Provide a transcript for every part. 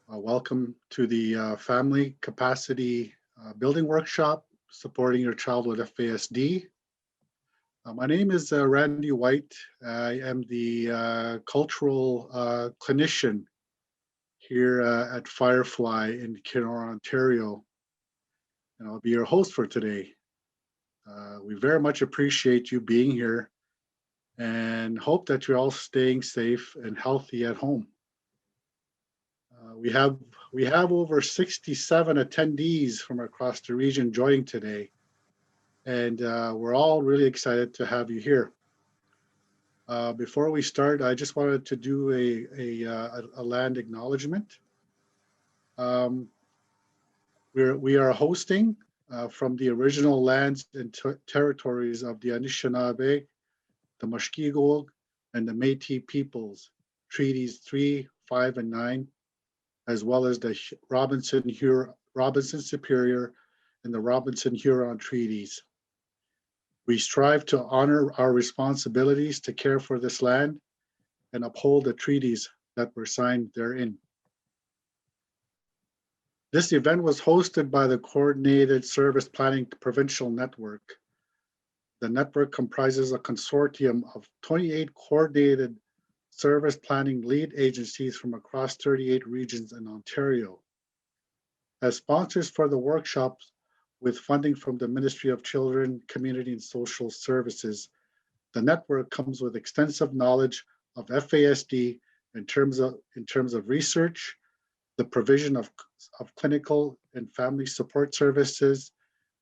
Welcome to the Family Capacity Building Workshop, supporting your child with FASD. My name is Randy White. I am the cultural clinician here at Firefly in Kenora, Ontario, and I'll be your host for today. We very much appreciate you being here and hope that you're all staying safe and healthy at home. We have over 67 attendees from across the region joining today, and we're all really excited to have you here. Before we start, I just wanted to do a land acknowledgement. We are hosting from the original lands and territories of the Anishinaabe, the Mushkegowuk, and the Métis peoples, Treaties 3, 5, and 9, as well as the Robinson Superior and the Robinson-Huron treaties. We strive to honor our responsibilities to care for this land and uphold the treaties that were signed therein. This event was hosted by the Coordinated Service Planning Provincial Network. The network comprises a consortium of 28 coordinated service planning lead agencies from across 38 regions in Ontario. As sponsors for the workshops, with funding from the Ministry of Children, Community and Social Services, the network comes with extensive knowledge of FASD in terms of research, the provision of clinical and family support services,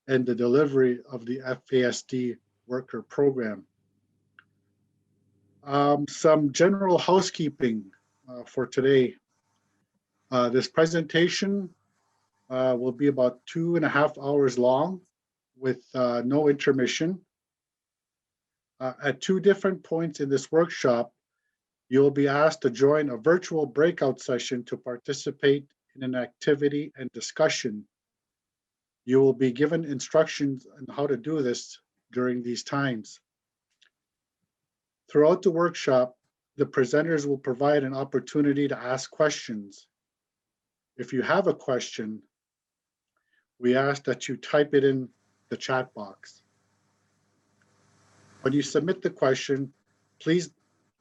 and the delivery of the FASD worker program. Some general housekeeping for today. This presentation will be about 2.5 hours long with no intermission. At 2 different points in this workshop, you'll be asked to join a virtual breakout session to participate in an activity and discussion. You will be given instructions on how to do this during these times. Throughout the workshop, the presenters will provide an opportunity to ask questions. If you have a question, we ask that you type it in the chat box. When you submit the question, please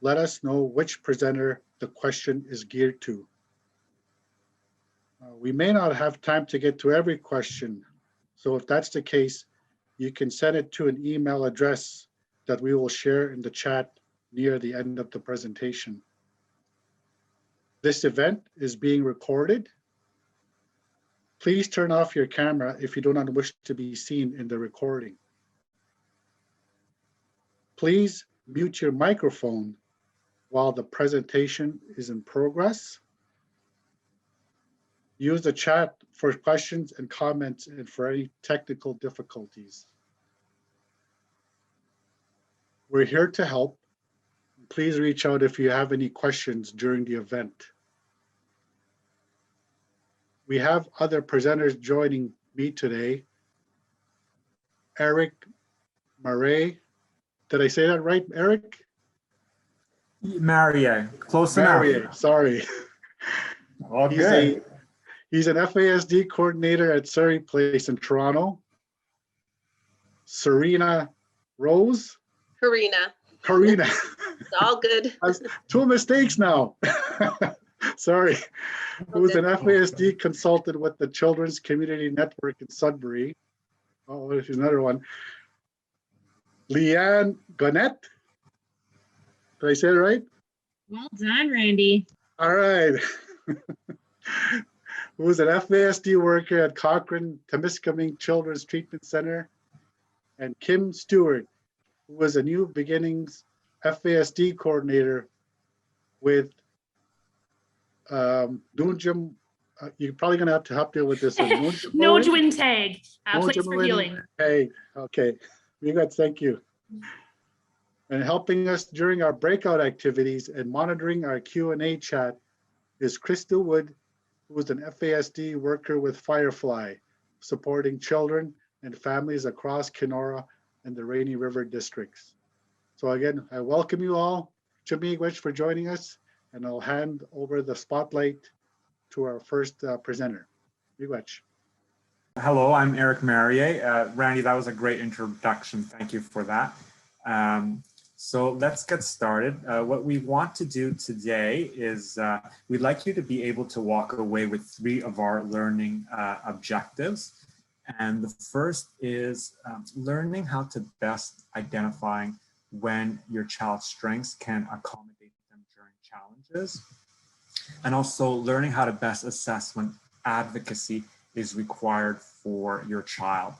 let us know which presenter the question is geared to. We may not have time to get to every question, so if that's the case, you can send it to an email address that we will share in the chat near the end of the presentation. This event is being recorded. Please turn off your camera if you do not wish to be seen in the recording. Please mute your microphone while the presentation is in progress. Use the chat for questions and comments and for any technical difficulties. We're here to help. Please reach out if you have any questions during the event. We have other presenters joining me today. Eric Marais. Did I say that right, Eric? Marie, close enough. Sorry. Okay. He's an FASD coordinator at Surrey Place in Toronto. Cereena Rose. Cereena. It's all good. 2 mistakes now. Sorry. Who's an FASD consultant with the Children's Community Network in Sudbury. Oh, there's another one. Liane, Guenette. Did I say it right? Well done, Randy. All right. Who's an FASD worker at Cochrane-Temiskaming Children's Treatment Center. And Kim Stewart, who was a New Beginnings FASD coordinator with Noonjum. You're probably going to have to help me with this one. No Dwin Tag, Place for Healing. Hey, okay. Thank you. And helping us during our breakout activities and monitoring our Q&A chat is Chrysta Wood, who is an FASD worker with Firefly, supporting children and families across Kenora and the Rainy River districts. So again, I welcome you all. Chimigwich for joining us, and I'll hand over the spotlight to our first presenter. Miigwech. Hello, I'm Eric Marier. Randy, that was a great introduction. Thank you for that. So let's get started. What we want to do today is we'd like you to be able to walk away with 3 of our learning objectives. And the first is learning how to best identify when your child's strengths can accommodate them during challenges. And also learning how to best assess when advocacy is required for your child.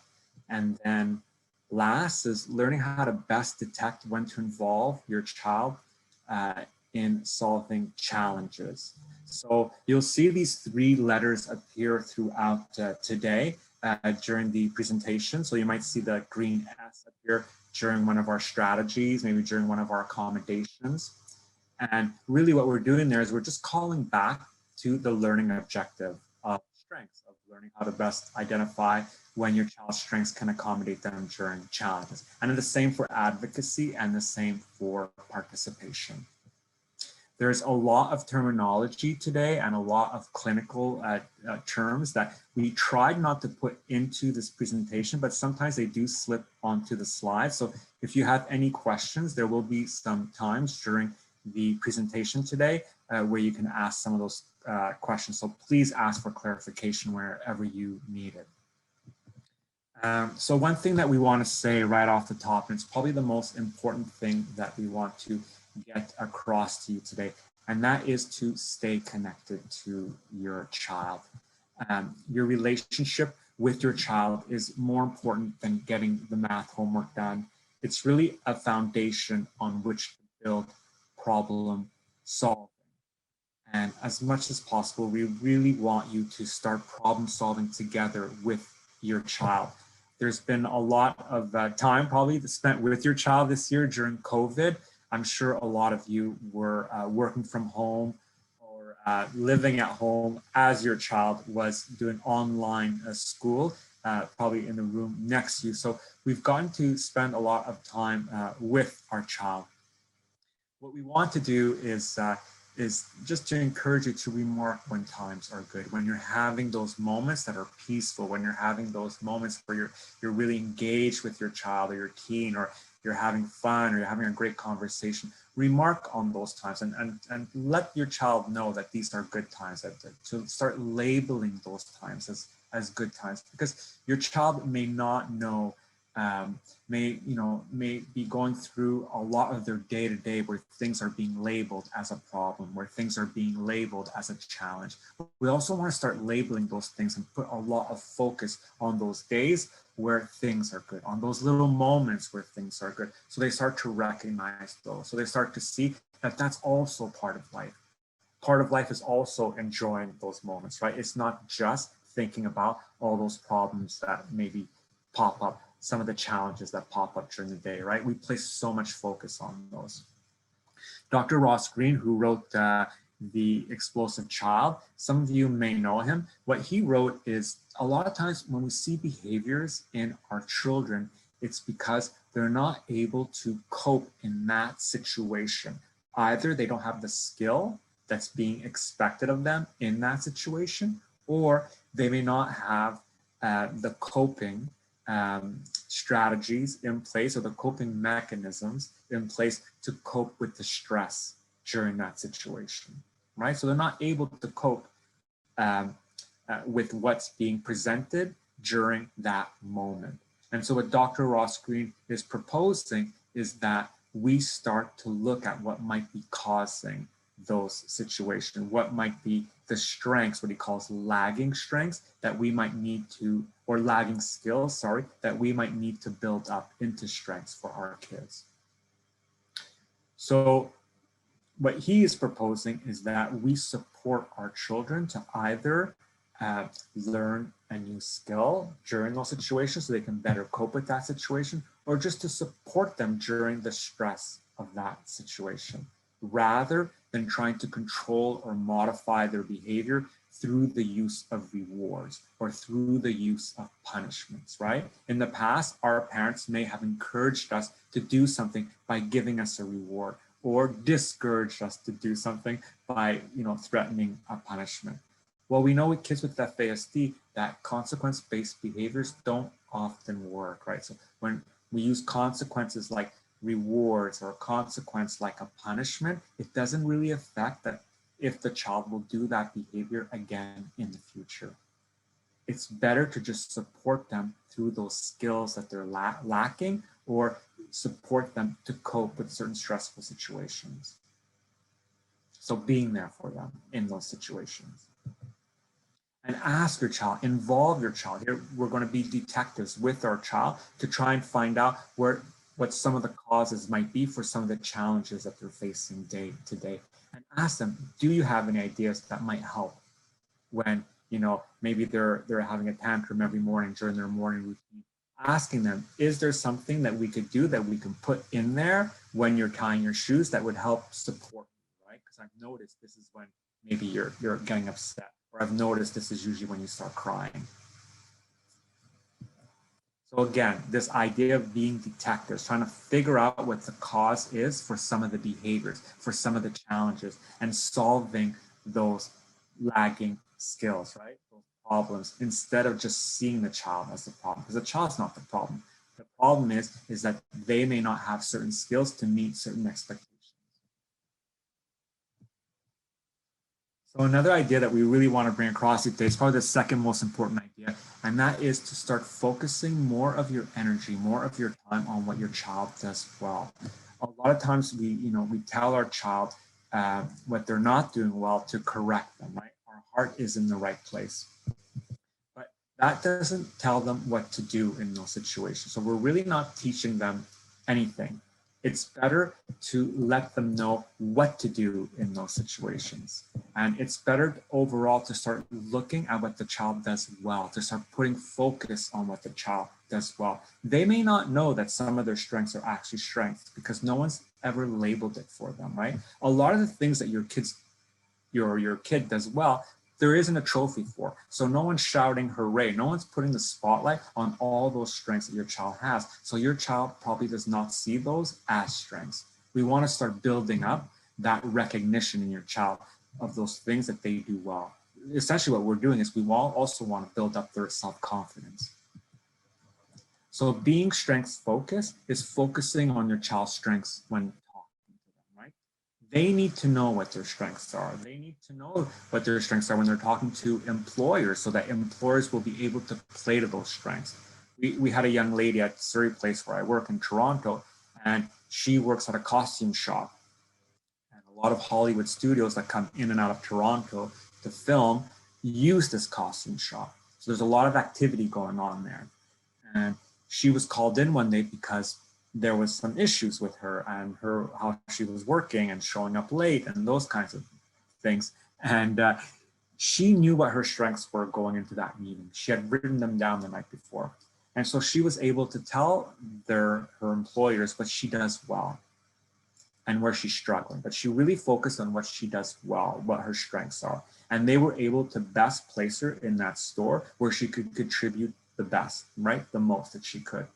And then last is learning how to best detect when to involve your child in solving challenges. So you'll see these 3 letters appear throughout today during the presentation. So you might see the green S appear during one of our strategies, maybe during one of our accommodations. And really what we're doing there is we're just calling back to the learning objective of strengths, of learning how to best identify when your child's strengths can accommodate them during challenges. And the same for advocacy and the same for participation. There's a lot of terminology today and a lot of clinical terms that we tried not to put into this presentation, but sometimes they do slip onto the slides. So if you have any questions, there will be some times during the presentation today where you can ask some of those questions. So please ask for clarification wherever you need it. So one thing that we want to say right off the top, and it's probably the most important thing that we want to get across to you today, and that is to stay connected to your child. Your relationship with your child is more important than getting the math homework done. It's really a foundation on which to build problem solving. And as much as possible, we really want you to start problem solving together with your child. There's been a lot of time probably spent with your child this year during COVID. I'm sure a lot of you were working from home or living at home as your child was doing online school, probably in the room next to you. So we've gotten to spend a lot of time with our child. What we want to do is just to encourage you to remark when times are good, when you're having those moments that are peaceful, when you're having those moments where you're really engaged with your child or your teen, or you're having fun or you're having a great conversation. Remark on those times and let your child know that these are good times, to start labeling those times as good times, because your child may not know, may be going through a lot of their day-to-day where things are being labeled as a problem, where things are being labeled as a challenge. We also want to start labeling those things and put a lot of focus on those days where things are good, on those little moments where things are good. So they start to recognize those. So they start to see that that's also part of life. Part of life is also enjoying those moments, right? It's not just thinking about all those problems that maybe pop up, some of the challenges that pop up during the day, right? We place so much focus on those. Dr. Ross Greene, who wrote The Explosive Child, some of you may know him. What he wrote is a lot of times when we see behaviors in our children, it's because they're not able to cope in that situation. Either they don't have the skill that's being expected of them in that situation, or they may not have the coping strategies in place, or the coping mechanisms in place to cope with the stress during that situation, right? So they're not able to cope with what's being presented during that moment. And so what Dr. Ross Greene is proposing is that we start to look at what might be causing those situations, what might be the strengths, what he calls lagging strengths that we might need to, or lagging skills, sorry, that we might need to build up into strengths for our kids. So what he is proposing is that we support our children to either learn a new skill during those situations so they can better cope with that situation, or just to support them during the stress of that situation, rather than trying to control or modify their behavior through the use of rewards or through the use of punishments, right? In the past, our parents may have encouraged us to do something by giving us a reward, or discouraged us to do something by, threatening a punishment. Well, we know with kids with FASD that consequence-based behaviors don't often work, right? So when we use consequences like rewards or a consequence like a punishment, it doesn't really affect that if the child will do that behavior again in the future. It's better to just support them through those skills that they're lacking, or support them to cope with certain stressful situations. So being there for them in those situations. And ask your child, involve your child. Here, we're going to be detectives with our child to try and find out what some of the causes might be for some of the challenges that they're facing day to day. And ask them, do you have any ideas that might help when, maybe they're having a tantrum every morning during their morning routine? Asking them, is there something that we could do that we can put in there when you're tying your shoes that would help support you, right? Because I've noticed this is when maybe you're getting upset, or I've noticed this is usually when you start crying. So again, this idea of being detectives, trying to figure out what the cause is for some of the behaviors, for some of the challenges, and solving those lagging skills, right? Those problems, instead of just seeing the child as the problem, because the child's not the problem. The problem is that they may not have certain skills to meet certain expectations. So another idea that we really want to bring across today is probably the second most important idea, and that is to start focusing more of your energy, more of your time on what your child does well. A lot of times we tell our child what they're not doing well to correct them, right? Our heart is in the right place. But that doesn't tell them what to do in those situations. So we're really not teaching them anything. It's better to let them know what to do in those situations. And it's better overall to start looking at what the child does well, to start putting focus on what the child does well. They may not know that some of their strengths are actually strengths because no one's ever labeled it for them, right? A lot of the things that your kid does well, there isn't a trophy for. So no one's shouting hooray. No one's putting the spotlight on all those strengths that your child has. So your child probably does not see those as strengths. We want to start building up that recognition in your child of those things that they do well. Essentially what we're doing is we also want to build up their self-confidence. So being strengths focused is focusing on your child's strengths when they need to know what their strengths are. They need to know what their strengths are when they're talking to employers, so that employers will be able to play to those strengths. We had a young lady at Surrey Place where I work in Toronto, and she works at a costume shop. And a lot of Hollywood studios that come in and out of Toronto to film use this costume shop. So there's a lot of activity going on there. And she was called in one day because there was some issues with her and how she was working and showing up late and those kinds of things. And she knew what her strengths were going into that meeting. She had written them down the night before. And so she was able to tell her employers what she does well and where she's struggling. But she really focused on what she does well, what her strengths are. And they were able to best place her in that store where she could contribute the best, right? The most that she could.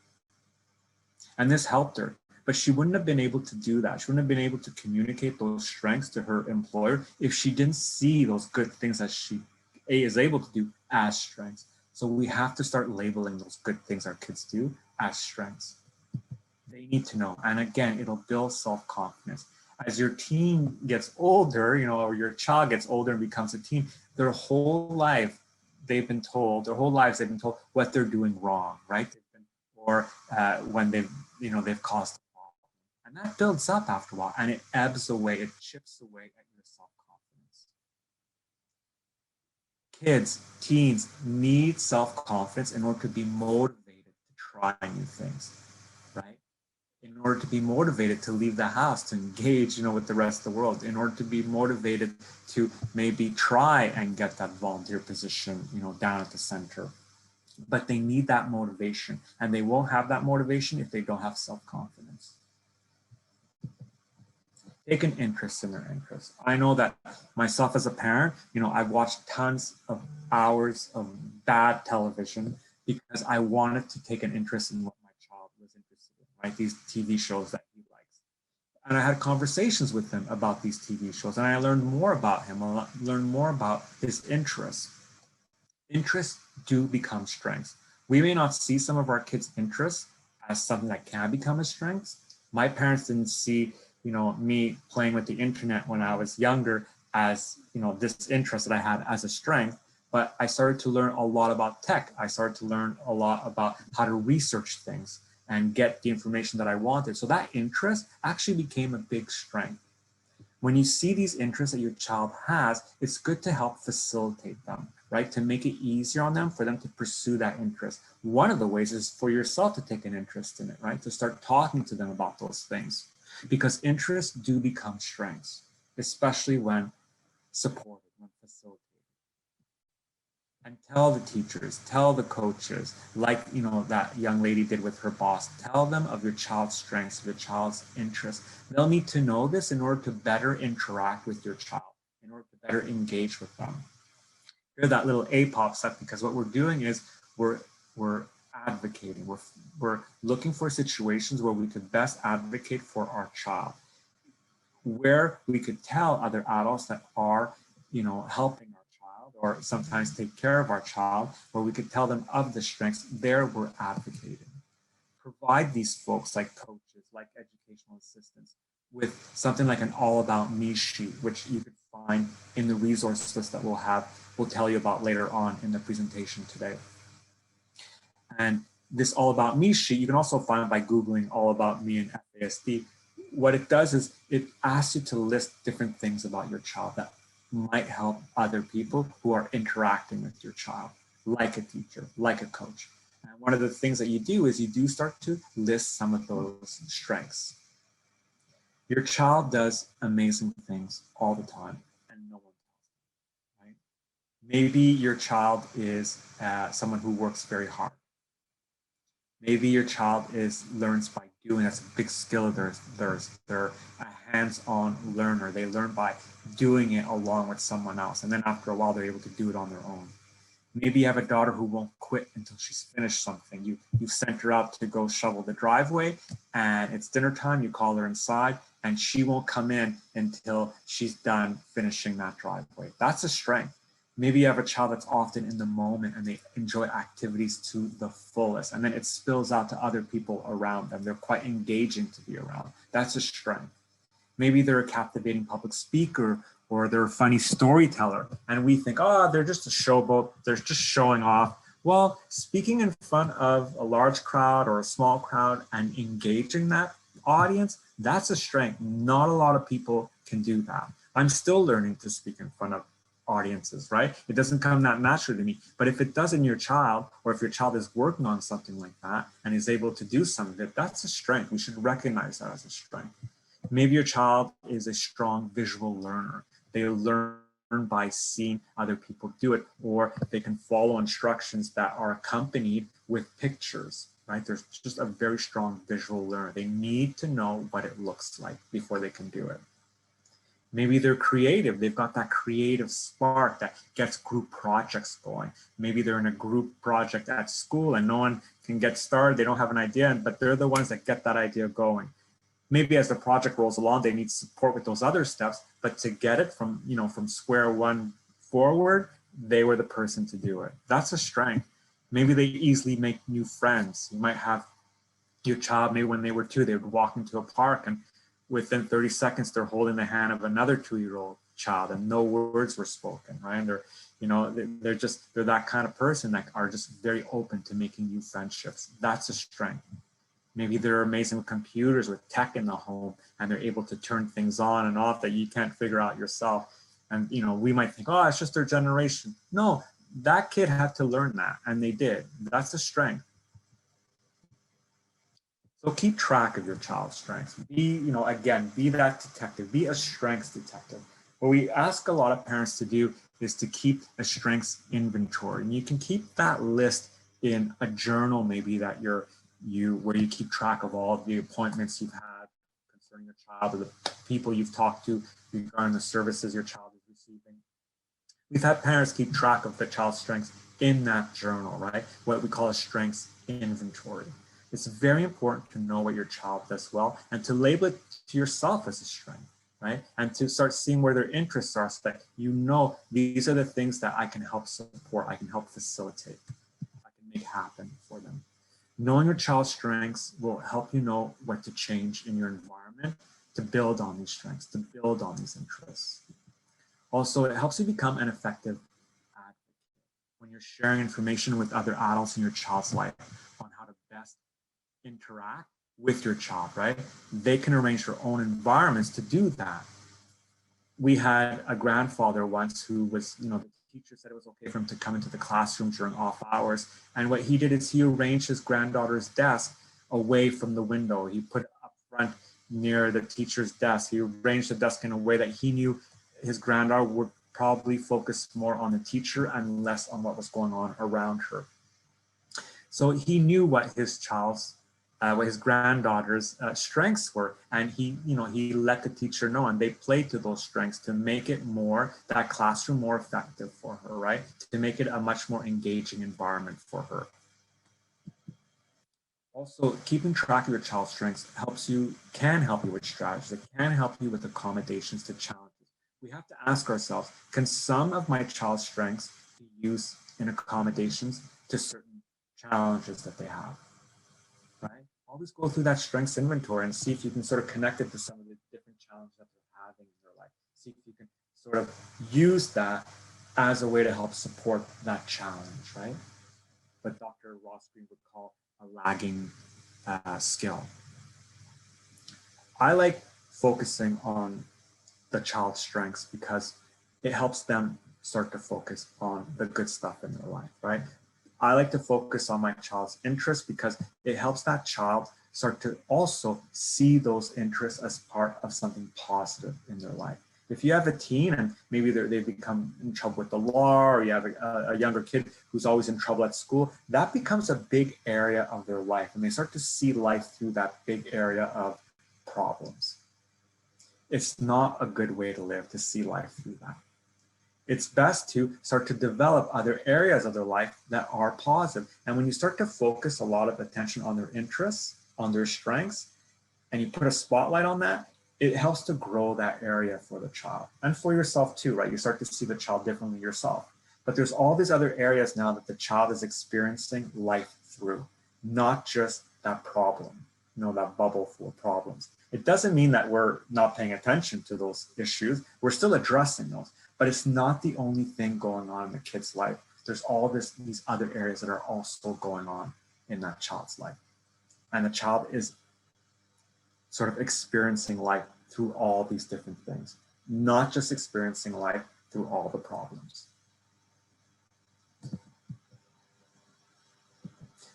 And this helped her, but she wouldn't have been able to do that. She wouldn't have been able to communicate those strengths to her employer if she didn't see those good things that she is able to do as strengths. So we have to start labeling those good things our kids do as strengths. They need to know. And again, it'll build self-confidence. As your teen gets older, or your child gets older and becomes a teen, their whole life they've been told what they're doing wrong, right? Or when they've caused a problem. And that builds up after a while, and it ebbs away, it chips away at your self-confidence. Kids, teens need self-confidence in order to be motivated to try new things, right? In order to be motivated to leave the house, to engage, with the rest of the world, in order to be motivated to maybe try and get that volunteer position, down at the center. But they need that motivation, and they won't have that motivation if they don't have self-confidence. Take an interest in their interests. I know that myself as a parent, I've watched tons of hours of bad television because I wanted to take an interest in what my child was interested in, right? These TV shows that he likes. And I had conversations with him about these TV shows, and I learned more about him, learned more about his interests. Interests do become strengths. We may not see some of our kids' interests as something that can become a strength. My parents didn't see, me playing with the internet when I was younger as, this interest that I had as a strength. But I started to learn a lot about tech. I started to learn a lot about how to research things and get the information that I wanted. So that interest actually became a big strength. When you see these interests that your child has, it's good to help facilitate them, right? To make it easier on them, for them to pursue that interest. One of the ways is for yourself to take an interest in it, right? To start talking to them about those things, because interests do become strengths, especially when supported, when facilitated. And tell the teachers, tell the coaches, like that young lady did with her boss, tell them of your child's strengths, of your child's interests. They'll need to know this in order to better interact with your child, in order to better engage with them. Here that little A pops up because what we're doing is we're advocating. We're looking for situations where we could best advocate for our child, where we could tell other adults that are, helping our child or sometimes take care of our child, where we could tell them of the strengths. There we're advocating. Provide these folks like coaches, like educational assistants, with something like an all about me sheet, which you could find in the resource list that we'll tell you about later on in the presentation today. And this all about me sheet, you can also find by Googling all about me and FASD. What it does is it asks you to list different things about your child that might help other people who are interacting with your child, like a teacher, like a coach. And one of the things that you do is you do start to list some of those strengths. Your child does amazing things all the time, and no one tells them, right? Maybe your child is someone who works very hard. Maybe your child learns by doing. That's a big skill of theirs. They're a hands-on learner. They learn by doing it along with someone else. And then after a while, they're able to do it on their own. Maybe you have a daughter who won't quit until she's finished something. You sent her out to go shovel the driveway, and it's dinner time. You call her inside, and she won't come in until she's done finishing that driveway. That's a strength. Maybe you have a child that's often in the moment and they enjoy activities to the fullest, and then it spills out to other people around them. They're quite engaging to be around. That's a strength. Maybe they're a captivating public speaker, or they're a funny storyteller, and we think, oh, they're just a showboat, they're just showing off. Well, speaking in front of a large crowd or a small crowd and engaging that audience, that's a strength. Not a lot of people can do that. I'm still learning to speak in front of audiences, right? It doesn't come that naturally to me. But if it does in your child, or if your child is working on something like that and is able to do some of it, that's a strength. We should recognize that as a strength. Maybe your child is a strong visual learner. They learn by seeing other people do it, or they can follow instructions that are accompanied with pictures, right? There's just a very strong visual learner. They need to know what it looks like before they can do it. Maybe they're creative. They've got that creative spark that gets group projects going. Maybe they're in a group project at school and no one can get started. They don't have an idea, but they're the ones that get that idea going. Maybe as the project rolls along, they need support with those other steps, but to get it from square one forward, they were the person to do it. That's a strength. Maybe they easily make new friends. You might have your child, maybe when they were 2, they would walk into a park and within 30 seconds, they're holding the hand of another 2-year-old child and no words were spoken, right? And they're that kind of person that are just very open to making new friendships. That's a strength. Maybe they're amazing with computers, with tech in the home, and they're able to turn things on and off that you can't figure out yourself. And, we might think, oh, it's just their generation. No, that kid had to learn that, and they did. That's a strength. So keep track of your child's strengths. Be that detective, be a strengths detective. What we ask a lot of parents to do is to keep a strengths inventory. And you can keep that list in a journal, maybe that where you keep track of all the appointments you've had concerning your child, or the people you've talked to regarding the services your child is receiving. We've had parents keep track of the child's strengths in that journal, right? What we call a strengths inventory. It's very important to know what your child does well and to label it to yourself as a strength, right? And to start seeing where their interests are so that you know these are the things that I can help support, I can help facilitate, I can make happen for them. Knowing your child's strengths will help you know what to change in your environment to build on these strengths, to build on these interests. Also, it helps you become an effective advocate when you're sharing information with other adults in your child's life on how to best interact with your child, right? They can arrange their own environments to do that. We had a grandfather once who was, the teacher said it was okay for him to come into the classroom during off hours. And what he did is he arranged his granddaughter's desk away from the window. He put it up front near the teacher's desk. He arranged the desk in a way that he knew his granddaughter would probably focus more on the teacher and less on what was going on around her. So he knew what his granddaughter's strengths were, and he let the teacher know, and they played to those strengths to make it that classroom more effective for her, right? To make it a much more engaging environment for her. Also, keeping track of your child's strengths can help you with strategies. It can help you with accommodations to challenges. We have to ask ourselves, can some of my child's strengths be used in accommodations to certain challenges that they have, right? Always go through that strengths inventory and see if you can sort of connect it to some of the different challenges that they're having in their life. See if you can sort of use that as a way to help support that challenge, right? What Dr. Ross Green would call a lagging skill. I like focusing on the child's strengths because it helps them start to focus on the good stuff in their life, right? I like to focus on my child's interests because it helps that child start to also see those interests as part of something positive in their life. If you have a teen and maybe they become in trouble with the law, or you have a younger kid who's always in trouble at school, that becomes a big area of their life, and they start to see life through that big area of problems. It's not a good way to live, to see life through that. It's best to start to develop other areas of their life that are positive. And when you start to focus a lot of attention on their interests, on their strengths, and you put a spotlight on that, it helps to grow that area for the child and for yourself too, right? You start to see the child differently yourself. But there's all these other areas now that the child is experiencing life through, not just that problem, that bubble full of problems. It doesn't mean that we're not paying attention to those issues. We're still addressing those, but it's not the only thing going on in the kid's life. There's all these other areas that are also going on in that child's life. And the child is sort of experiencing life through all these different things, not just experiencing life through all the problems.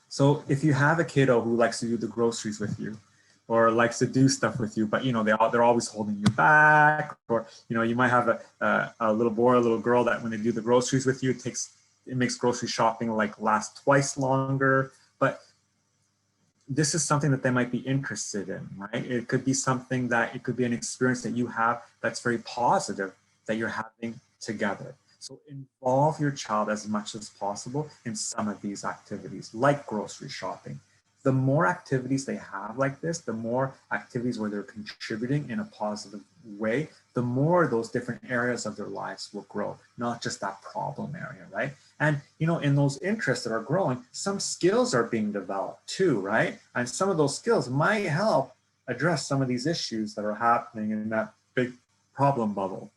So if you have a kiddo who likes to do the groceries with you, or likes to do stuff with you, but they're always holding you back, or you might have a little boy or a little girl that when they do the groceries with you, it makes grocery shopping last twice longer. But this is something that they might be interested in, right? It could be something it could be an experience that you have that's very positive that you're having together. So involve your child as much as possible in some of these activities, like grocery shopping. The more activities they have like this, the more activities where they're contributing in a positive way, the more those different areas of their lives will grow, not just that problem area, right? And, in those interests that are growing, some skills are being developed too, right? And some of those skills might help address some of these issues that are happening in that big problem bubble.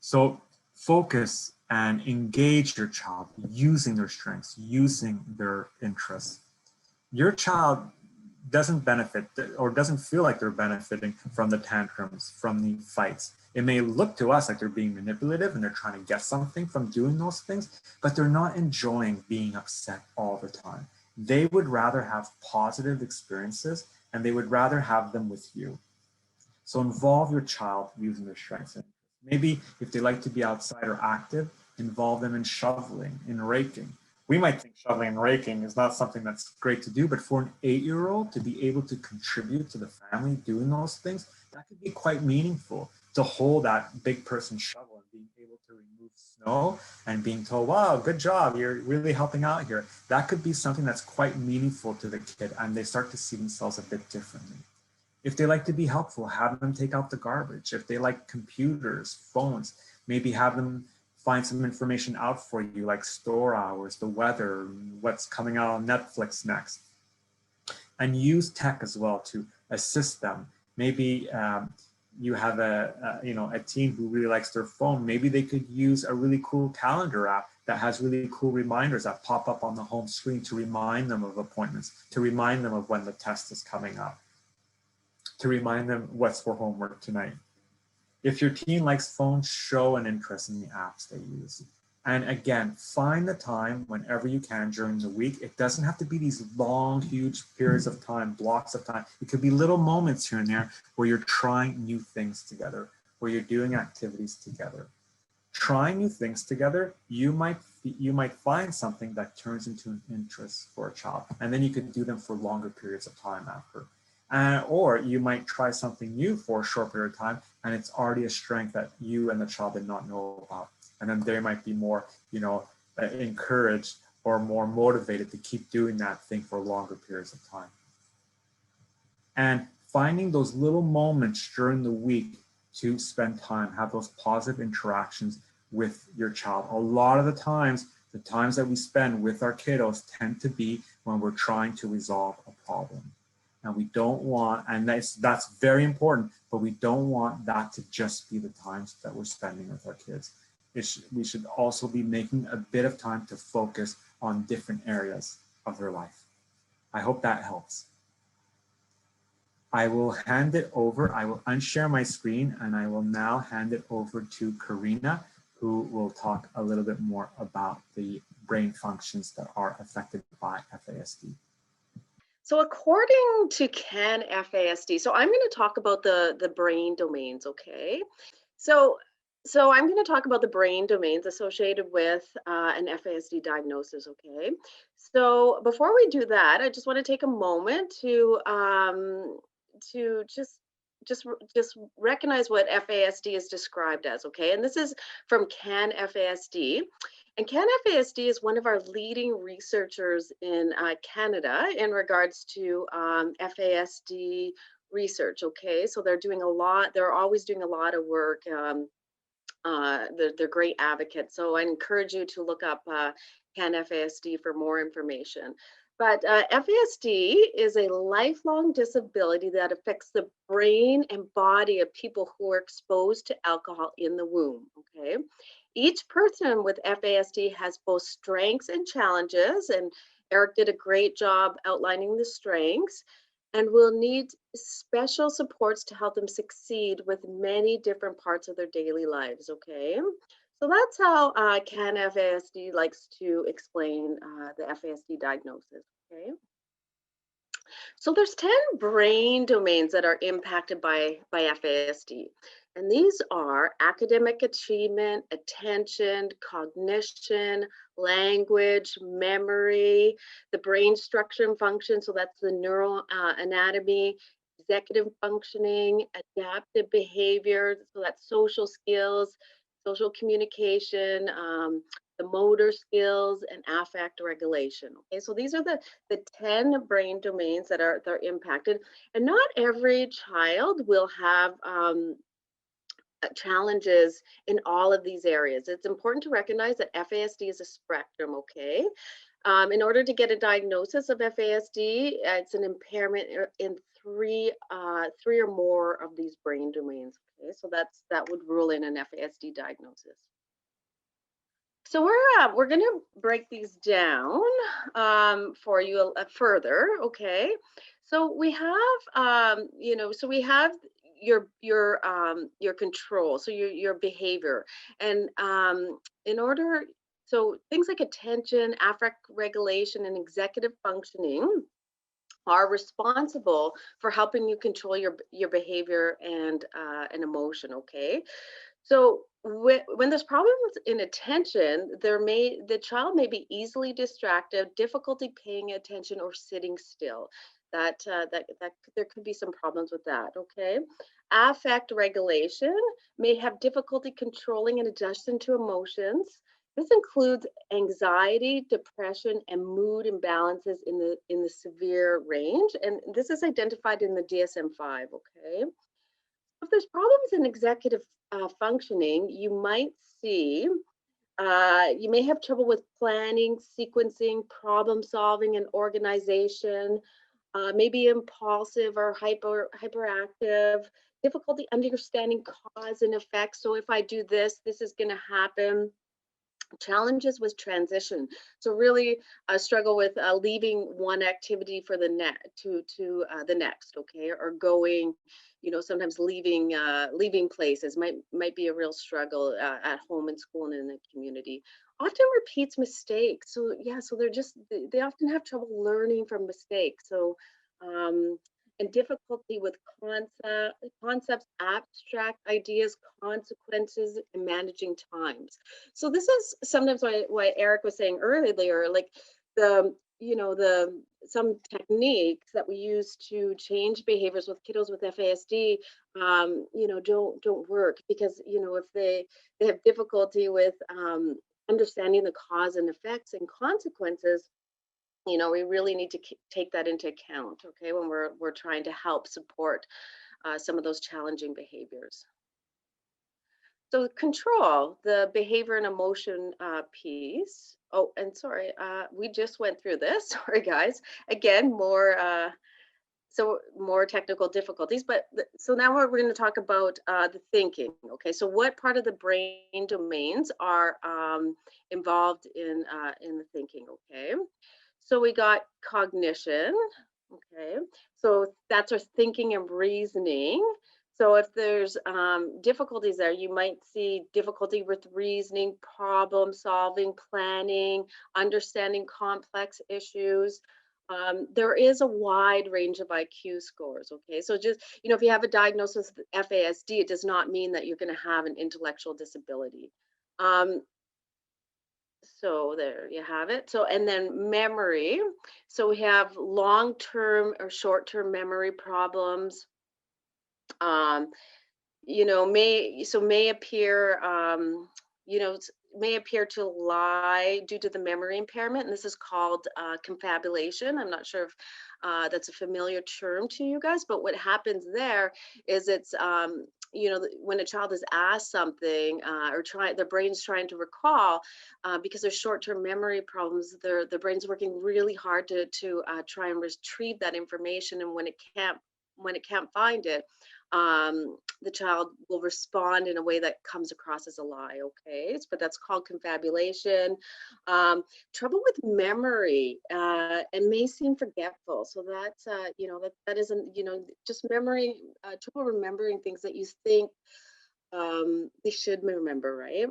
So focus and engage your child using their strengths, using their interests. Your child doesn't benefit or doesn't feel like they're benefiting from the tantrums, from the fights. It may look to us like they're being manipulative and they're trying to get something from doing those things, but they're not enjoying being upset all the time. They would rather have positive experiences and they would rather have them with you. So involve your child using their strengths. Maybe if they like to be outside or active, involve them in shoveling, in raking. We might think shoveling and raking is not something that's great to do, but for an 8-year-old to be able to contribute to the family doing those things, that could be quite meaningful. To hold that big person shovel and being able to remove snow and being told, wow, good job, you're really helping out here. That could be something that's quite meaningful to the kid, and they start to see themselves a bit differently. If they like to be helpful, have them take out the garbage. If they like computers, phones, maybe have them find some information out for you, like store hours, the weather, what's coming out on Netflix next. And use tech as well to assist them. Maybe you have a teen who really likes their phone. Maybe they could use a really cool calendar app that has really cool reminders that pop up on the home screen to remind them of appointments, to remind them of when the test is coming up, to remind them what's for homework tonight. If your teen likes phones, show an interest in the apps they use. And again, find the time whenever you can during the week. It doesn't have to be these long, huge periods of time, blocks of time. It could be little moments here and there where you're trying new things together, where you're doing activities together. Trying new things together, you might find something that turns into an interest for a child, and then you could do them for longer periods of time after. Or you might try something new for a short period of time, and it's already a strength that you and the child did not know about. And then they might be more, encouraged or more motivated to keep doing that thing for longer periods of time. And finding those little moments during the week to spend time, have those positive interactions with your child. A lot of the times that we spend with our kiddos tend to be when we're trying to resolve a problem. And we don't want, and that's very important, but we don't want that to just be the times that we're spending with our kids. We should also be making a bit of time to focus on different areas of their life. I hope that helps. I will hand it over. I will unshare my screen, and I will now hand it over to Cereena, who will talk a little bit more about the brain functions that are affected by FASD. So according to CAN FASD, so I'm going to talk about the brain domains, okay? So I'm going to talk about the brain domains associated with an FASD diagnosis, okay? So before we do that, I just want to take a moment to just recognize what FASD is described as, okay? And this is from CAN FASD. And CAN FASD is one of our leading researchers in Canada in regards to FASD research, okay? So they're always doing a lot of work. They're great advocates. So I encourage you to look up CAN FASD for more information. But FASD is a lifelong disability that affects the brain and body of people who are exposed to alcohol in the womb, okay? Each person with FASD has both strengths and challenges, and Eric did a great job outlining the strengths, and will need special supports to help them succeed with many different parts of their daily lives, okay? So that's how CAN FASD likes to explain the FASD diagnosis, okay? So there's 10 brain domains that are impacted by FASD. And these are academic achievement, attention, cognition, language, memory, the brain structure and function, so that's the neural anatomy, executive functioning, adaptive behavior, so that's social skills, social communication, the motor skills, and affect regulation. Okay, so these are the 10 brain domains that are impacted. And not every child will have challenges in all of these areas. It's important to recognize that FASD is a spectrum, okay? In order to get a diagnosis of FASD, it's an impairment in three or more of these brain domains, okay? So that would rule in an FASD diagnosis. So we're going to break these down for you further, okay? So we have, so we have your control, so your behavior, and so things like attention, affect regulation, and executive functioning are responsible for helping you control your behavior and emotion, okay? So when there's problems in attention, the child may be easily distracted, difficulty paying attention, or sitting still. That there could be some problems with that, okay? Affect regulation may have difficulty controlling and adjusting to emotions. This includes anxiety, depression, and mood imbalances in the severe range. And this is identified in the DSM-5, okay? If there's problems in executive functioning, you might see, you may have trouble with planning, sequencing, problem solving, and organization, maybe impulsive or hyperactive, difficulty understanding cause and effect. So if I do this, this is going to happen. Challenges with transition, so really struggle with leaving one activity for the the next, okay, or going, sometimes leaving places might be a real struggle at home, in school, and in the community. Often repeats mistakes, so yeah, so they often have trouble learning from mistakes. So and difficulty with concepts, abstract ideas, consequences, and managing times. So this is sometimes why Eric was saying earlier, like some techniques that we use to change behaviors with kiddos with FASD, don't work, because if they have difficulty with understanding the cause and effects and consequences, we really need to take that into account, okay, when we're trying to help support some of those challenging behaviors. So control, the behavior and emotion piece. Oh, and sorry, we just went through this. Sorry, guys. Again, more technical difficulties. But so now we're going to talk about the thinking. Okay, so what part of the brain domains are involved in the thinking? Okay. So we got cognition, okay? So that's our thinking and reasoning. So if there's difficulties there, you might see difficulty with reasoning, problem solving, planning, understanding complex issues. There is a wide range of IQ scores, okay? So just, if you have a diagnosis of FASD, it does not mean that you're gonna have an intellectual disability. So there you have it. So, and then memory. So we have long-term or short-term memory problems. May appear, may appear to lie due to the memory impairment, and this is called confabulation. I'm not sure if that's a familiar term to you guys, but what happens there is it's when a child is asked something or their brain's trying to recall, because there's short-term memory problems, the brain's working really hard to try and retrieve that information, and when it can't find it, the child will respond in a way that comes across as a lie, okay? But that's called confabulation. Trouble with memory and may seem forgetful. So that's, that isn't, just memory, trouble remembering things that you think they should remember, right?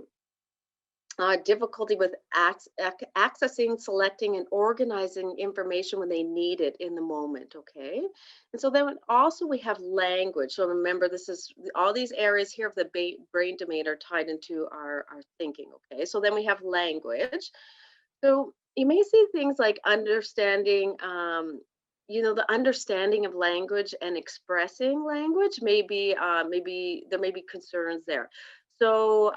Difficulty with accessing, selecting, and organizing information when they need it in the moment, okay? And so then also we have language. So remember, this is all these areas here of the brain domain are tied into our thinking, okay? So then we have language. So you may see things like understanding, the understanding of language and expressing language, maybe there may be concerns there. So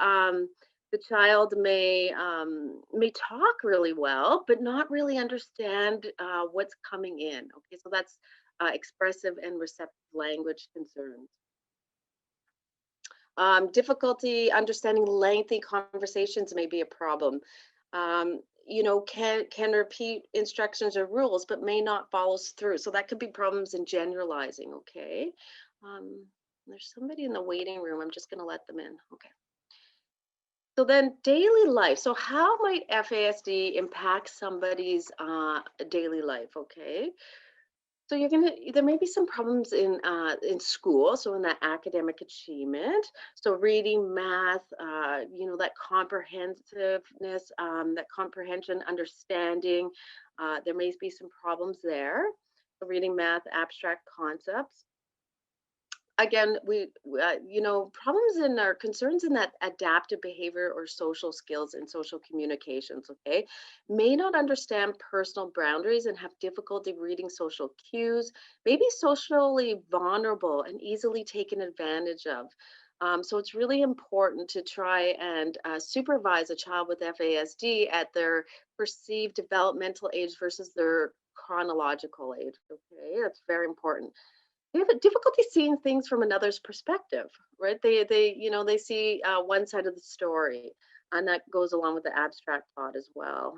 the child may talk really well, but not really understand what's coming in. Okay, so that's expressive and receptive language concerns. Difficulty understanding lengthy conversations may be a problem. Can repeat instructions or rules, but may not follow through. So that could be problems in generalizing. Okay. There's somebody in the waiting room. I'm just going to let them in. Okay. So then daily life. So how might FASD impact somebody's daily life? Okay. So there may be some problems in school. So in that academic achievement. So reading, math, that comprehensiveness, that comprehension, understanding. There may be some problems there. So reading, math, abstract concepts. Again, problems in our concerns in that adaptive behavior or social skills and social communications, okay, may not understand personal boundaries and have difficulty reading social cues, may be socially vulnerable and easily taken advantage of. So it's really important to try and supervise a child with FASD at their perceived developmental age versus their chronological age. Okay, that's very important. They have a difficulty seeing things from another's perspective, right? They see one side of the story, and that goes along with the abstract thought as well.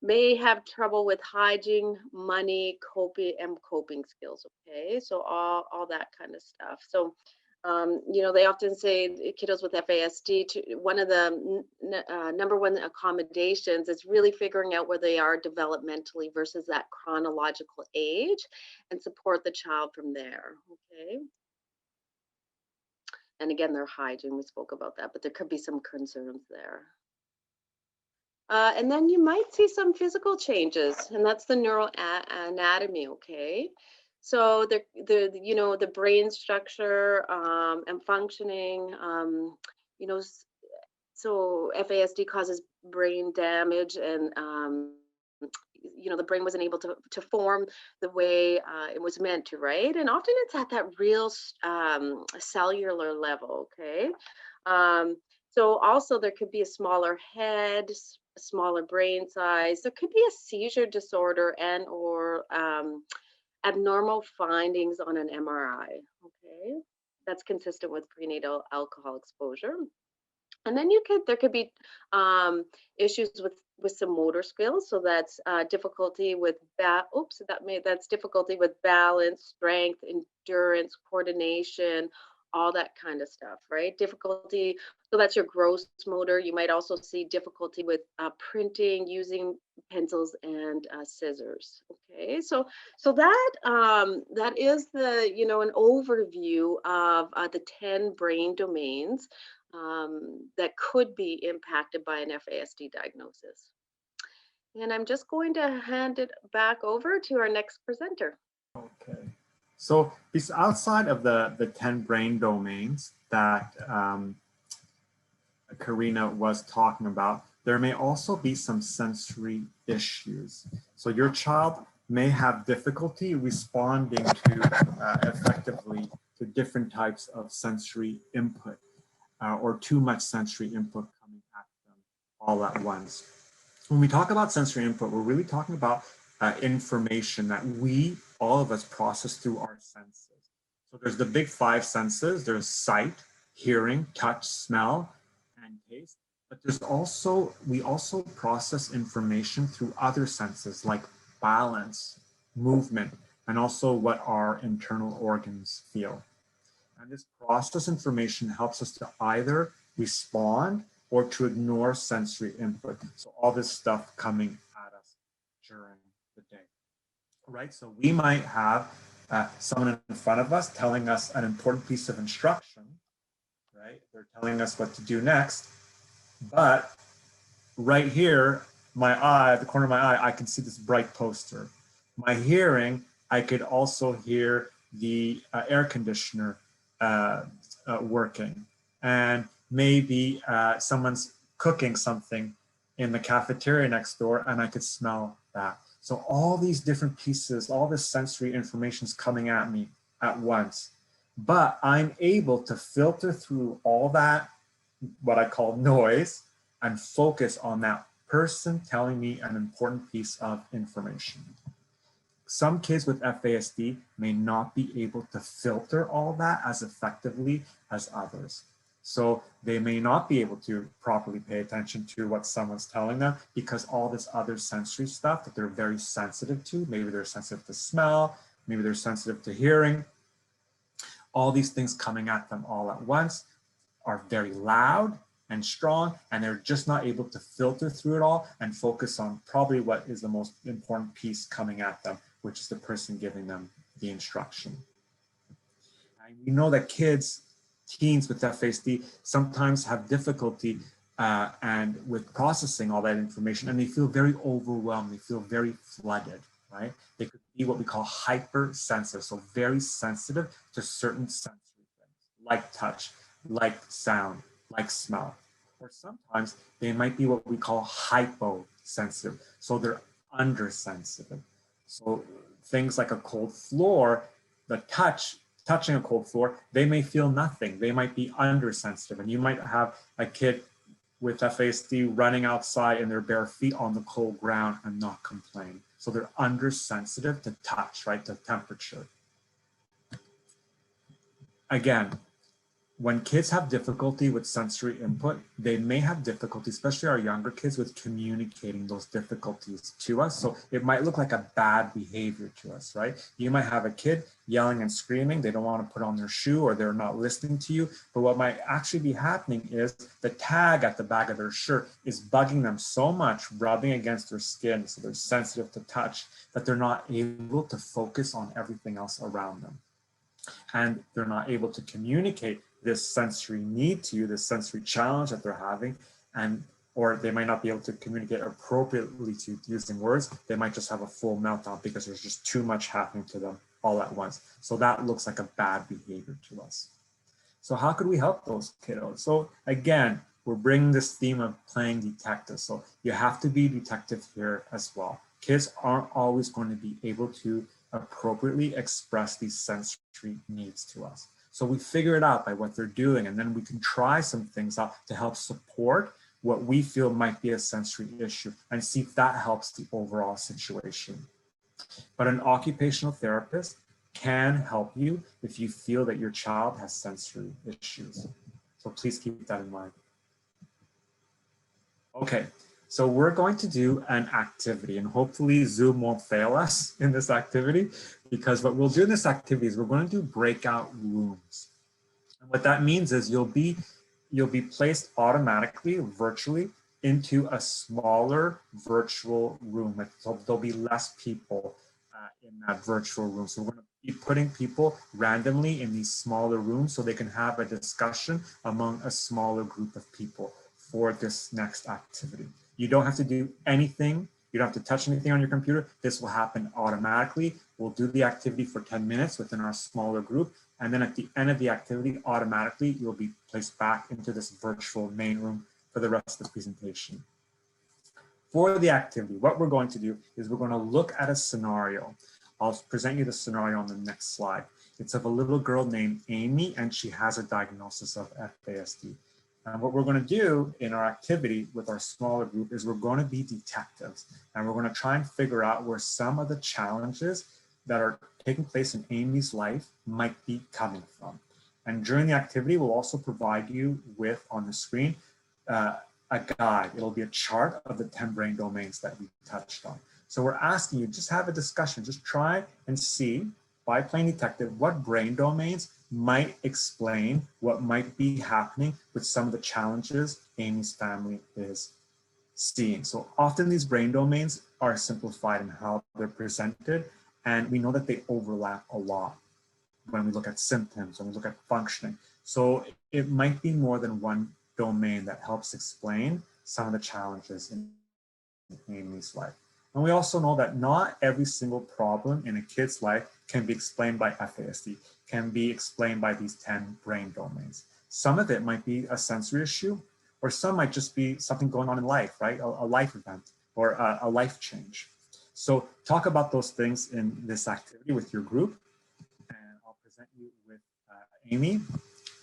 May have trouble with hygiene, money, coping skills. Okay, so all that kind of stuff. So they often say kiddos with FASD, one of the number one accommodations is really figuring out where they are developmentally versus that chronological age and support the child from there, okay? And again, their hygiene, we spoke about that, but there could be some concerns there. And then you might see some physical changes, and that's the neural anatomy, okay? So the brain structure and functioning, so FASD causes brain damage, and the brain wasn't able to form the way it was meant to, right? And often it's at that real cellular level, okay? So also there could be a smaller head, a smaller brain size. There could be a seizure disorder and or abnormal findings on an MRI, okay? That's consistent with prenatal alcohol exposure. And then there could be issues with some motor skills. So that's difficulty with that's difficulty with balance, strength, endurance, coordination, all that kind of stuff, right? Difficulty, so that's your gross motor. You might also see difficulty with printing, using pencils and scissors. Okay, so that is an overview of the 10 brain domains that could be impacted by an FASD diagnosis. And I'm just going to hand it back over to our next presenter. Okay. So outside of the 10 brain domains that Cereena was talking about, there may also be some sensory issues. So your child may have difficulty responding to effectively to different types of sensory input or too much sensory input coming at them all at once. When we talk about sensory input, we're really talking about information that all of us process through our senses. So there's the big 5 senses. There's sight, hearing, touch, smell, and taste. But we also process information through other senses like balance, movement, and also what our internal organs feel. And this process information helps us to either respond or to ignore sensory input. So all this stuff coming at us during the day, right? So we might have someone in front of us telling us an important piece of instruction, right? They're telling us what to do next, but right here, the corner of my eye, I can see this bright poster. My hearing, I could also hear the air conditioner working, and maybe someone's cooking something in the cafeteria next door, and I could smell that. So all these different pieces, all this sensory information is coming at me at once, but I'm able to filter through all that, what I call noise, and focus on that person telling me an important piece of information. Some kids with FASD may not be able to filter all that as effectively as others. So they may not be able to properly pay attention to what someone's telling them because all this other sensory stuff that they're very sensitive to, maybe they're sensitive to smell, maybe they're sensitive to hearing, all these things coming at them all at once are very loud and strong, and they're just not able to filter through it all and focus on probably what is the most important piece coming at them, which is the person giving them the instruction. And we know that teens with FASD sometimes have difficulty and with processing all that information, and they feel very overwhelmed, they feel very flooded, right? They could be what we call hypersensitive, so very sensitive to certain sensory things, like touch, like sound, like smell. Or sometimes they might be what we call hyposensitive, so they're undersensitive. So things like a cold floor, the touch touching a cold floor, they may feel nothing. They might be undersensitive, and you might have a kid with FASD running outside in their bare feet on the cold ground and not complain. So they're undersensitive to touch, right, to temperature. Again, when kids have difficulty with sensory input, they may have difficulty, especially our younger kids, with communicating those difficulties to us. So it might look like a bad behavior to us, right? You might have a kid yelling and screaming, they don't want to put on their shoe or they're not listening to you. But what might actually be happening is the tag at the back of their shirt is bugging them so much, rubbing against their skin, so they're sensitive to touch, that they're not able to focus on everything else around them. And they're not able to communicate this sensory need to you, this sensory challenge that they're having, or they might not be able to communicate appropriately to using words. They might just have a full meltdown because there's just too much happening to them all at once. So that looks like a bad behavior to us. So how could we help those kiddos? So again, we're bringing this theme of playing detective. So you have to be detective here as well. Kids aren't always going to be able to appropriately express these sensory needs to us. So we figure it out by what they're doing, and then we can try some things out to help support what we feel might be a sensory issue and see if that helps the overall situation. But an occupational therapist can help you if you feel that your child has sensory issues. So please keep that in mind. Okay, so we're going to do an activity, and hopefully Zoom won't fail us in this activity, because what we'll do in this activity is we're going to do breakout rooms. And what that means is you'll be placed automatically, virtually, into a smaller virtual room. So there'll be less people in that virtual room. So we're going to be putting people randomly in these smaller rooms so they can have a discussion among a smaller group of people for this next activity. You don't have to do anything. You don't have to touch anything on your computer. This will happen automatically. We'll do the activity for 10 minutes within our smaller group. And then at the end of the activity, automatically, you'll be placed back into this virtual main room for the rest of the presentation. For the activity, what we're going to do is we're going to look at a scenario. I'll present you the scenario on the next slide. It's of a little girl named Amy, and she has a diagnosis of FASD. And what we're going to do in our activity with our smaller group is we're going to be detectives, and we're going to try and figure out where some of the challenges that are taking place in Amy's life might be coming from. And during the activity, we'll also provide you with, on the screen, a guide. It'll be a chart of the 10 brain domains that we touched on. So we're asking you, just have a discussion, just try and see, by playing detective, what brain domains might explain what might be happening with some of the challenges Amy's family is seeing. So often these brain domains are simplified in how they're presented, and we know that they overlap a lot when we look at symptoms, when we look at functioning. So it might be more than one domain that helps explain some of the challenges in Amy's life. And we also know that not every single problem in a kid's life can be explained by FASD, can be explained by these 10 brain domains. Some of it might be a sensory issue, or some might just be something going on in life, right? A life event or a life change. So talk about those things in this activity with your group. And I'll present you with Amy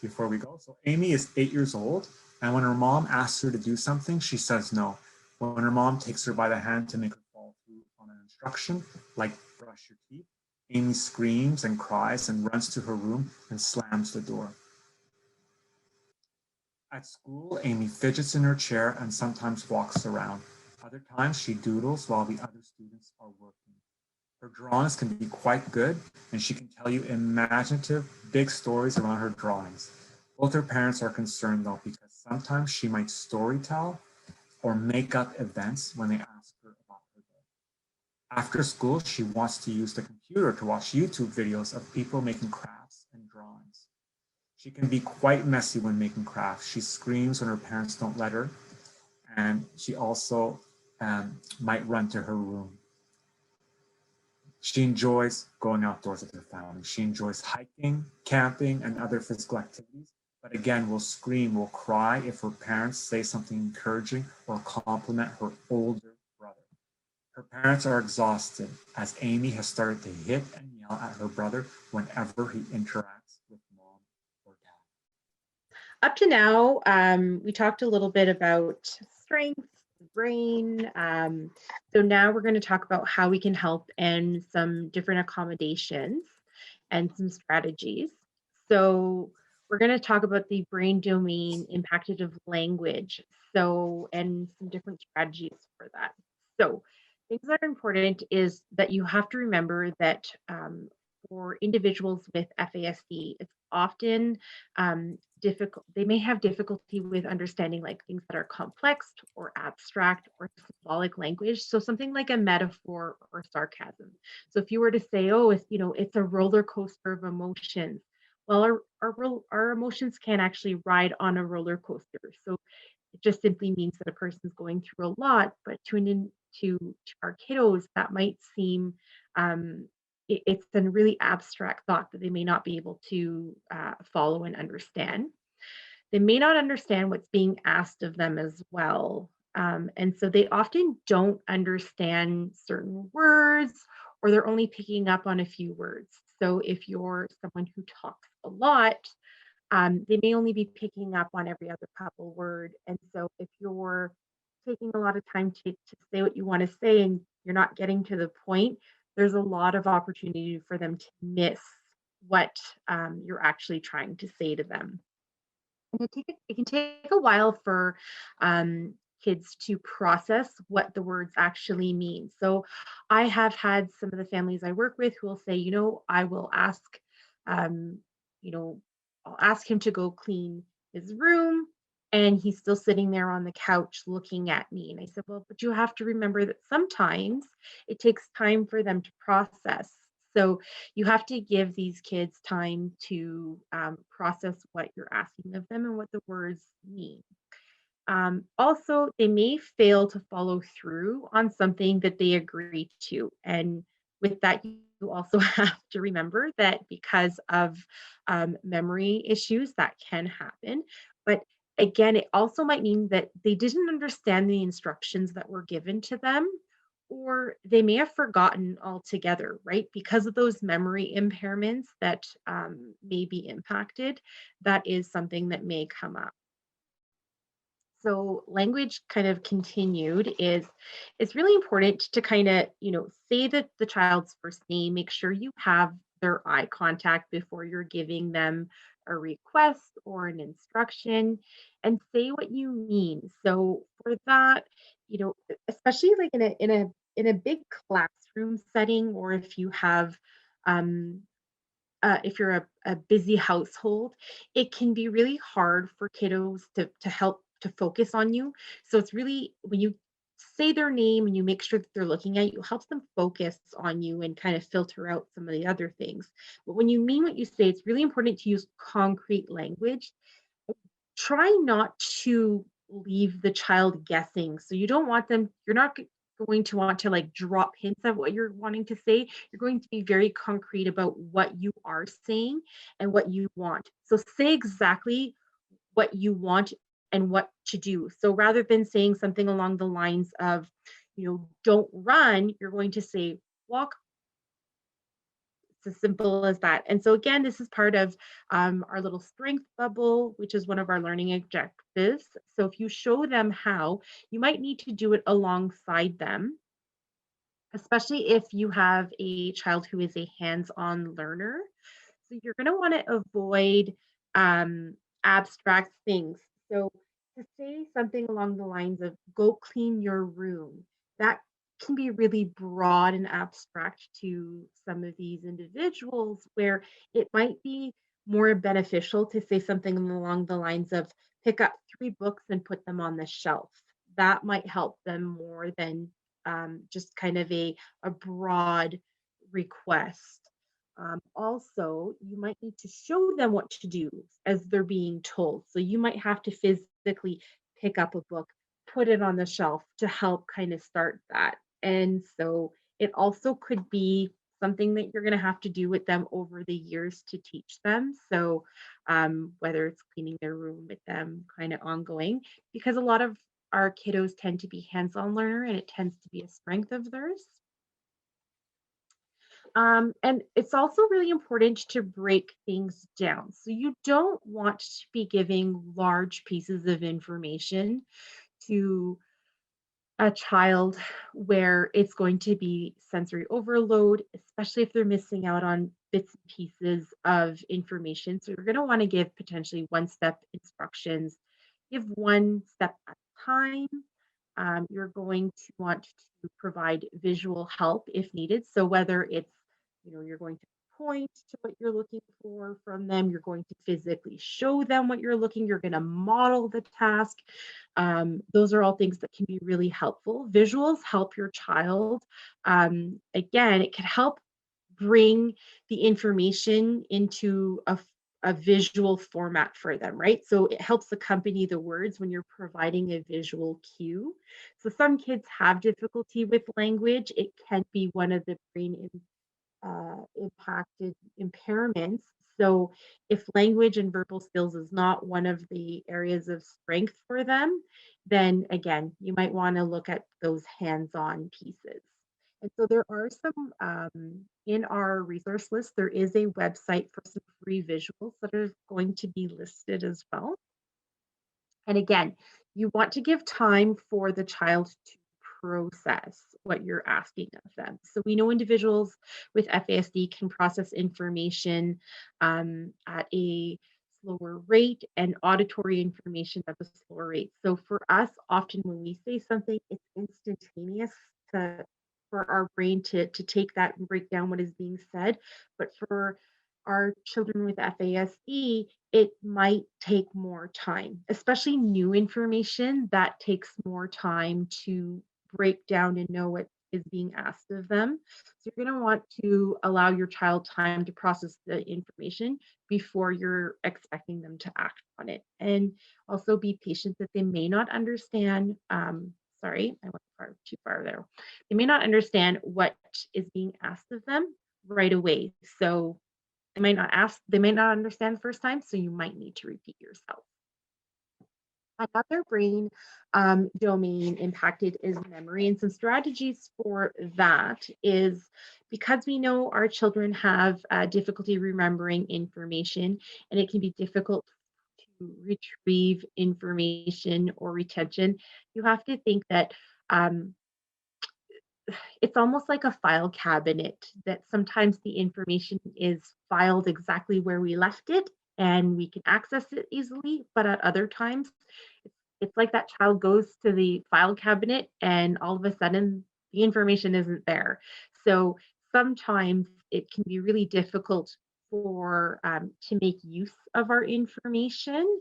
before we go. So Amy is 8 years old, and when her mom asks her to do something, she says no. When her mom takes her by the hand to make her follow through on an instruction, like brush your teeth, Amy screams and cries and runs to her room and slams the door. At school, Amy fidgets in her chair and sometimes walks around. Other times she doodles while the other students are working. Her drawings can be quite good, and she can tell you imaginative, big stories around her drawings. Both her parents are concerned though, because sometimes she might storytell or make up events when they ask her about her day. After school, she wants to use the computer to watch YouTube videos of people making crafts and drawings. She can be quite messy when making crafts. She screams when her parents don't let her, and she also might run to her room. She enjoys going outdoors with her family. She enjoys hiking, camping, and other physical activities. But again, will scream, will cry if her parents say something encouraging or compliment her older brother. Her parents are exhausted as Amy has started to hit and yell at her brother whenever he interacts with mom or dad? Up to now, we talked a little bit about strengths, brain. So now we're going to talk about how we can help and some different accommodations and some strategies. So we're going to talk about the brain domain impacted of language. So, and some different strategies for that. So things that are important is that you have to remember that for individuals with FASD, it's often difficult. They may have difficulty with understanding like things that are complex or abstract or symbolic language. So something like a metaphor or sarcasm. So if you were to say, oh, it's a roller coaster of emotions. Well, our emotions can actually ride on a roller coaster. So it just simply means that a person's going through a lot, but to our kiddos, that might seem it's a really abstract thought that they may not be able to follow and understand. They may not understand what's being asked of them as well. And so they often don't understand certain words, or they're only picking up on a few words. So if you're someone who talks a lot, they may only be picking up on every other couple word. And so if you're taking a lot of time to say what you want to say and you're not getting to the point, there's a lot of opportunity for them to miss what you're actually trying to say to them. And it can take a while for kids to process what the words actually mean. So I have had some of the families I work with who will say, I will ask, I'll ask him to go clean his room, and he's still sitting there on the couch looking at me. And I said, well, but you have to remember that sometimes it takes time for them to process. So you have to give these kids time to process what you're asking of them and what the words mean. Also, they may fail to follow through on something that they agree to. And with that, you also have to remember that because of memory issues, that can happen. But again, it also might mean that they didn't understand the instructions that were given to them, or they may have forgotten altogether, right? Because of those memory impairments that may be impacted, that is something that may come up. So language kind of continued is it's really important to kind of, say that the child's first name, make sure you have their eye contact before you're giving them a request or an instruction, and say what you mean. So for that, especially like in a big classroom setting, or if you have if you're a busy household, it can be really hard for kiddos to help to focus on you. So it's really when you say their name and you make sure that they're looking at you, it helps them focus on you and kind of filter out some of the other things. But when you mean what you say, it's really important to use concrete language. Try not to leave the child guessing. So you don't want them, you're not going to want to like drop hints of what you're wanting to say. You're going to be very concrete about what you are saying and what you want. So say exactly what you want and what to do. So rather than saying something along the lines of, don't run, you're going to say walk. It's as simple as that. And so again, this is part of our little strength bubble, which is one of our learning objectives. So if you show them how, you might need to do it alongside them, especially if you have a child who is a hands-on learner. So you're going to want to avoid abstract things. So to say something along the lines of go clean your room, that can be really broad and abstract to some of these individuals, where it might be more beneficial to say something along the lines of pick up 3 books and put them on the shelf. That might help them more than just kind of a broad request. Also, you might need to show them what to do as they're being told. So you might have to physically pick up a book, put it on the shelf to help kind of start that. And so it also could be something that you're going to have to do with them over the years to teach them. So whether it's cleaning their room with them kind of ongoing, because a lot of our kiddos tend to be hands-on learner and it tends to be a strength of theirs. And it's also really important to break things down. So you don't want to be giving large pieces of information to a child where it's going to be sensory overload, especially if they're missing out on bits and pieces of information. So you're going to want to give potentially one-step instructions, give one step at a time. You're going to want to provide visual help if needed. So whether it's, you're going to point to what you're looking for from them, you're going to physically show them what you're looking, you're going to model the task. Those are all things that can be really helpful. Visuals help your child. Again, it can help bring the information into a visual format for them, right? So it helps accompany the words when you're providing a visual cue. So some kids have difficulty with language. It can be one of the brain impacted impairments. So if language and verbal skills is not one of the areas of strength for them, then again, you might want to look at those hands-on pieces. And so there are some, in our resource list, there is a website for some free visuals that are going to be listed as well. And again, you want to give time for the child to process what you're asking of them. So we know individuals with FASD can process information at a slower rate and auditory information at a slower rate. So for us, often when we say something, it's instantaneous for our brain to take that and break down what is being said. But for our children with FASD, it might take more time, especially new information that takes more time to break down and know what is being asked of them. So you're going to want to allow your child time to process the information before you're expecting them to act on it. And also be patient that they may not understand. Sorry, I went too far there. They may not understand what is being asked of them right away. So they may not understand the first time, so you might need to repeat yourself. Another brain domain impacted is memory, and some strategies for that is because we know our children have difficulty remembering information, and it can be difficult to retrieve information or retention. You have to think that it's almost like a file cabinet, that sometimes the information is filed exactly where we left it and we can access it easily, but at other times it's like that child goes to the file cabinet and all of a sudden the information isn't there. So sometimes it can be really difficult for to make use of our information.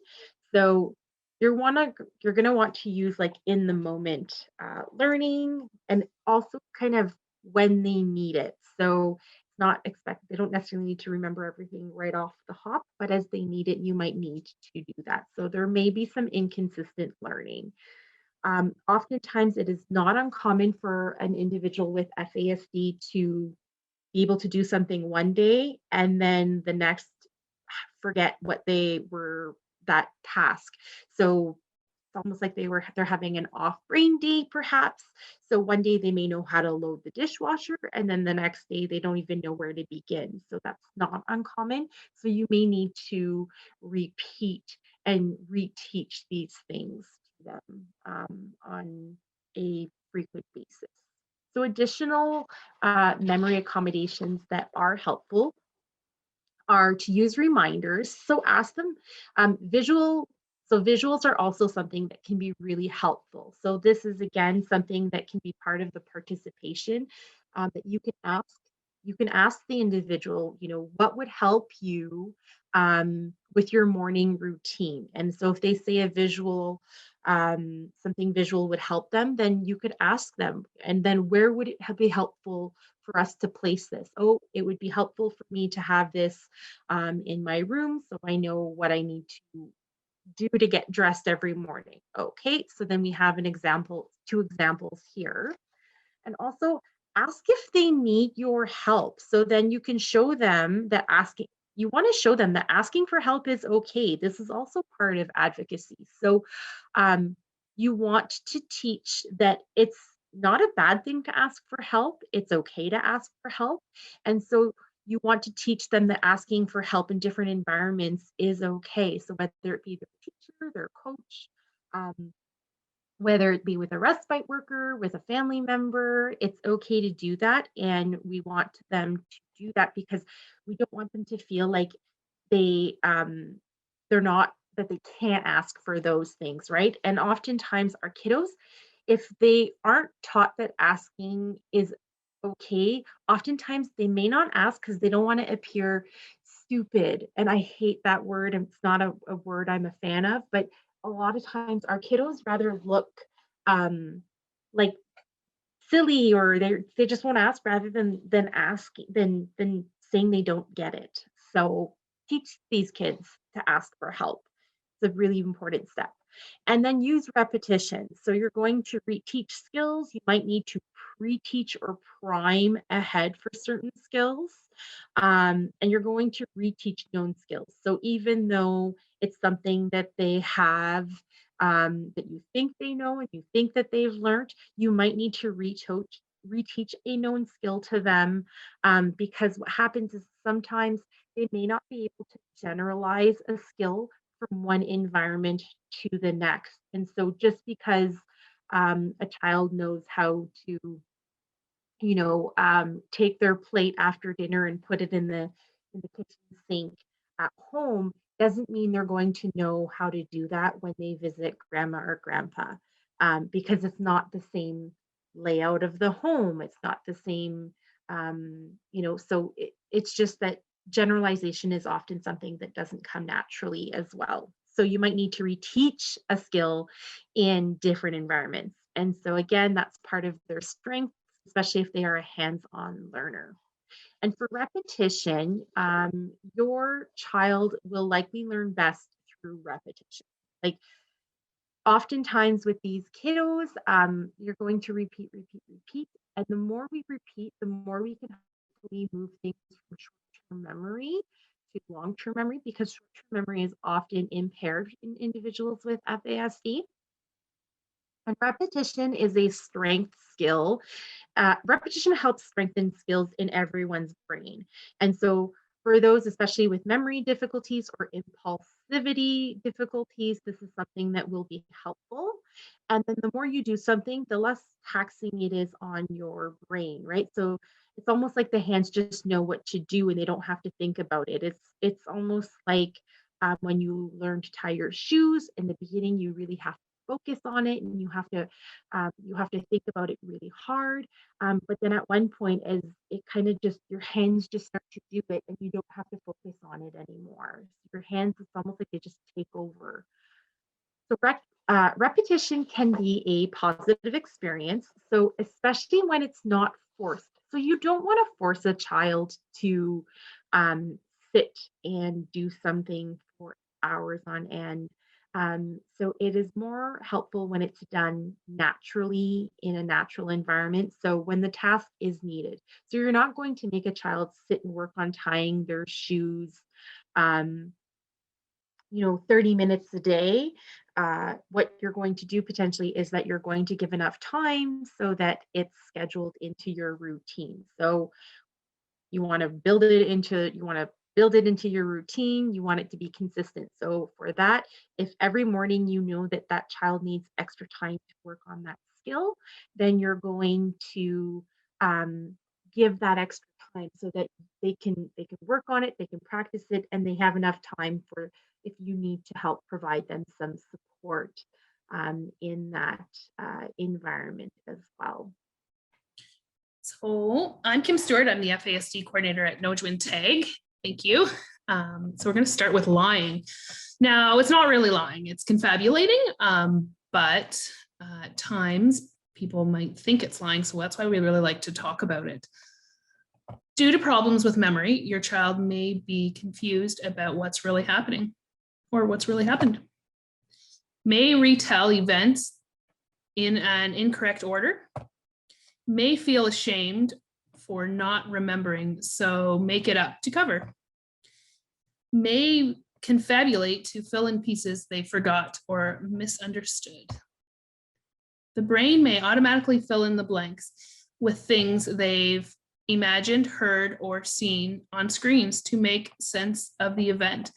So you're going to want to use like in the moment learning, and also kind of when they need it. So it's not expected, they don't necessarily need to remember everything right off the hop, but as they need it, you might need to do that. So there may be some inconsistent learning. Oftentimes it is not uncommon for an individual with FASD to be able to do something one day and then the next forget what they were, that task. So it's almost like they're having an off brain day perhaps. So one day they may know how to load the dishwasher and then the next day they don't even know where to begin. So that's not uncommon. So you may need to repeat and reteach these things to them on a frequent basis. So additional memory accommodations that are helpful are to use reminders. So ask them visuals are also something that can be really helpful. So this is again something that can be part of the participation that you can ask. You can ask the individual, what would help you with your morning routine. And so if they say a visual, something visual would help them, then you could ask them, and then where would it be helpful for us to place this? Oh, it would be helpful for me to have this in my room so I know what I need to do to get dressed every morning. Okay, so then we have two examples here. And also ask if they need your help. So then you can show them that you want to show them that asking for help is okay. This is also part of advocacy. So you want to teach that it's not a bad thing to ask for help. It's okay to ask for help. And so you want to teach them that asking for help in different environments is okay. So whether it be their teacher, their coach, whether it be with a respite worker, with a family member, it's okay to do that. And we want them to do that because we don't want them to feel like they're not, that they can't ask for those things, right? And oftentimes our kiddos, if they aren't taught that asking is okay, oftentimes they may not ask because they don't want to appear stupid. And I hate that word, and it's not a word I'm a fan of, but a lot of times our kiddos rather look like silly, or they just won't ask rather than asking than saying they don't get it. So teach these kids to ask for help. It's a really important step. And then use repetition. So you're going to reteach skills. You might need to pre-teach or prime ahead for certain skills. And you're going to reteach known skills. So even though it's something that they have, that you think they know and you think that they've learned, you might need to reteach a known skill to them, because what happens is sometimes they may not be able to generalize a skill from one environment to the next. And so just because a child knows how to, take their plate after dinner and put it in the kitchen sink at home doesn't mean they're going to know how to do that when they visit grandma or grandpa, because it's not the same layout of the home. It's not the same, so it's just that generalization is often something that doesn't come naturally as well. So you might need to reteach a skill in different environments. And so again, that's part of their strength, especially if they are a hands-on learner. And for repetition, your child will likely learn best through repetition. Like oftentimes with these kiddos, you're going to repeat. And the more we repeat, the more we can hopefully move things from short-term memory to long-term memory, because short-term memory is often impaired in individuals with FASD. And repetition is a strength skill. Repetition helps strengthen skills in everyone's brain. And so for those, especially with memory difficulties or impulsivity difficulties, this is something that will be helpful. And then the more you do something, the less taxing it is on your brain, right? So it's almost like the hands just know what to do and they don't have to think about it. It's almost like when you learn to tie your shoes in the beginning, you really have to focus on it and you have to think about it really hard, but then at one point, as it kind of just, your hands just start to do it and you don't have to focus on it anymore. Your hands, it's almost like they just take over. So repetition can be a positive experience, so especially when it's not forced. So you don't want to force a child to sit and do something for hours on end. So it is more helpful when it's done naturally in a natural environment. So when the task is needed. So you're not going to make a child sit and work on tying their shoes, 30 minutes a day. What you're going to do potentially is that you're going to give enough time so that it's scheduled into your routine. So you want to build it into your routine. You want it to be consistent. So for that, if every morning you know that that child needs extra time to work on that skill, then you're going to give that extra time so that they can work on it, they can practice it, and they have enough time for if you need to help provide them some support in that environment as well. So I'm Kim Stewart. I'm the FASD coordinator at Nojwin Tag. Thank you. So we're going to start with lying. Now, it's not really lying, it's confabulating, but at times people might think it's lying. So that's why we really like to talk about it. Due to problems with memory, your child may be confused about what's really happening or what's really happened. May retell events in an incorrect order. May feel ashamed for not remembering, so make it up to cover. May confabulate to fill in pieces they forgot or misunderstood. The brain may automatically fill in the blanks with things they've imagined, heard, or seen on screens to make sense of the event.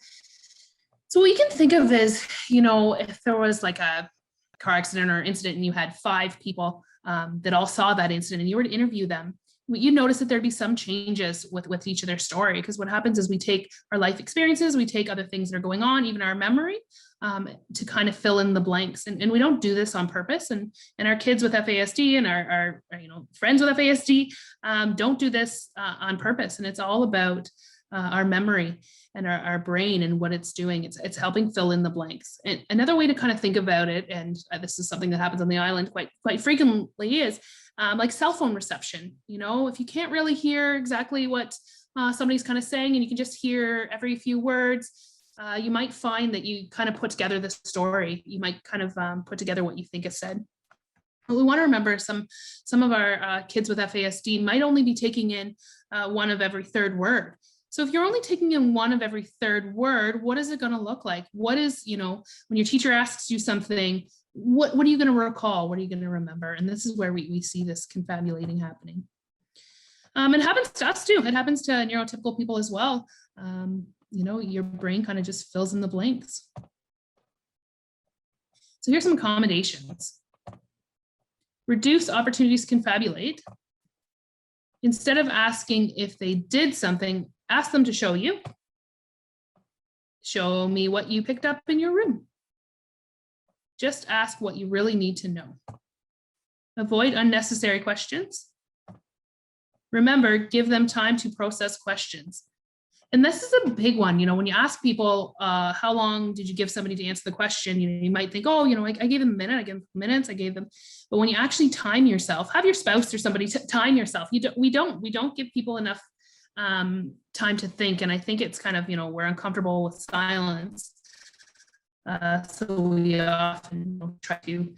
So what you can think of is, you know, if there was like a car accident or incident and you had 5 people that all saw that incident and you were to interview them, you notice that there'd be some changes with each of their story, because what happens is we take our life experiences, we take other things that are going on, even our memory, to kind of fill in the blanks. And we don't do this on purpose. And our kids with FASD and our you know, friends with FASD don't do this on purpose. And it's all about our memory and our brain and what it's doing. It's helping fill in the blanks. And another way to kind of think about it, and this is something that happens on the island quite frequently, is like cell phone reception. You know, if you can't really hear exactly what somebody's kind of saying, and you can just hear every few words, you might find that you kind of put together the story. You might kind of put together what you think is said. But we want to remember some of our kids with FASD might only be taking in one of every third word. So if you're only taking in one of every third word, what is it going to look like? What is, you know, when your teacher asks you something, what are you going to recall? What are you going to remember? And this is where we see this confabulating happening. It happens to us too. It happens to neurotypical people as well. You know, your brain kind of just fills in the blanks. So here's some accommodations. Reduce opportunities to confabulate. Instead of asking if they did something, ask them to show you. Show me what you picked up in your room. Just ask what you really need to know. Avoid unnecessary questions. Remember, give them time to process questions. And this is a big one. You know, when you ask people, how long did you give somebody to answer the question? You know, you might think, oh, you know, I gave them a minute, I gave them minutes, I gave them. But when you actually time yourself, have your spouse or somebody time yourself. We don't give people enough time to think. And I think it's kind of, you know, we're uncomfortable with silence. So we often try to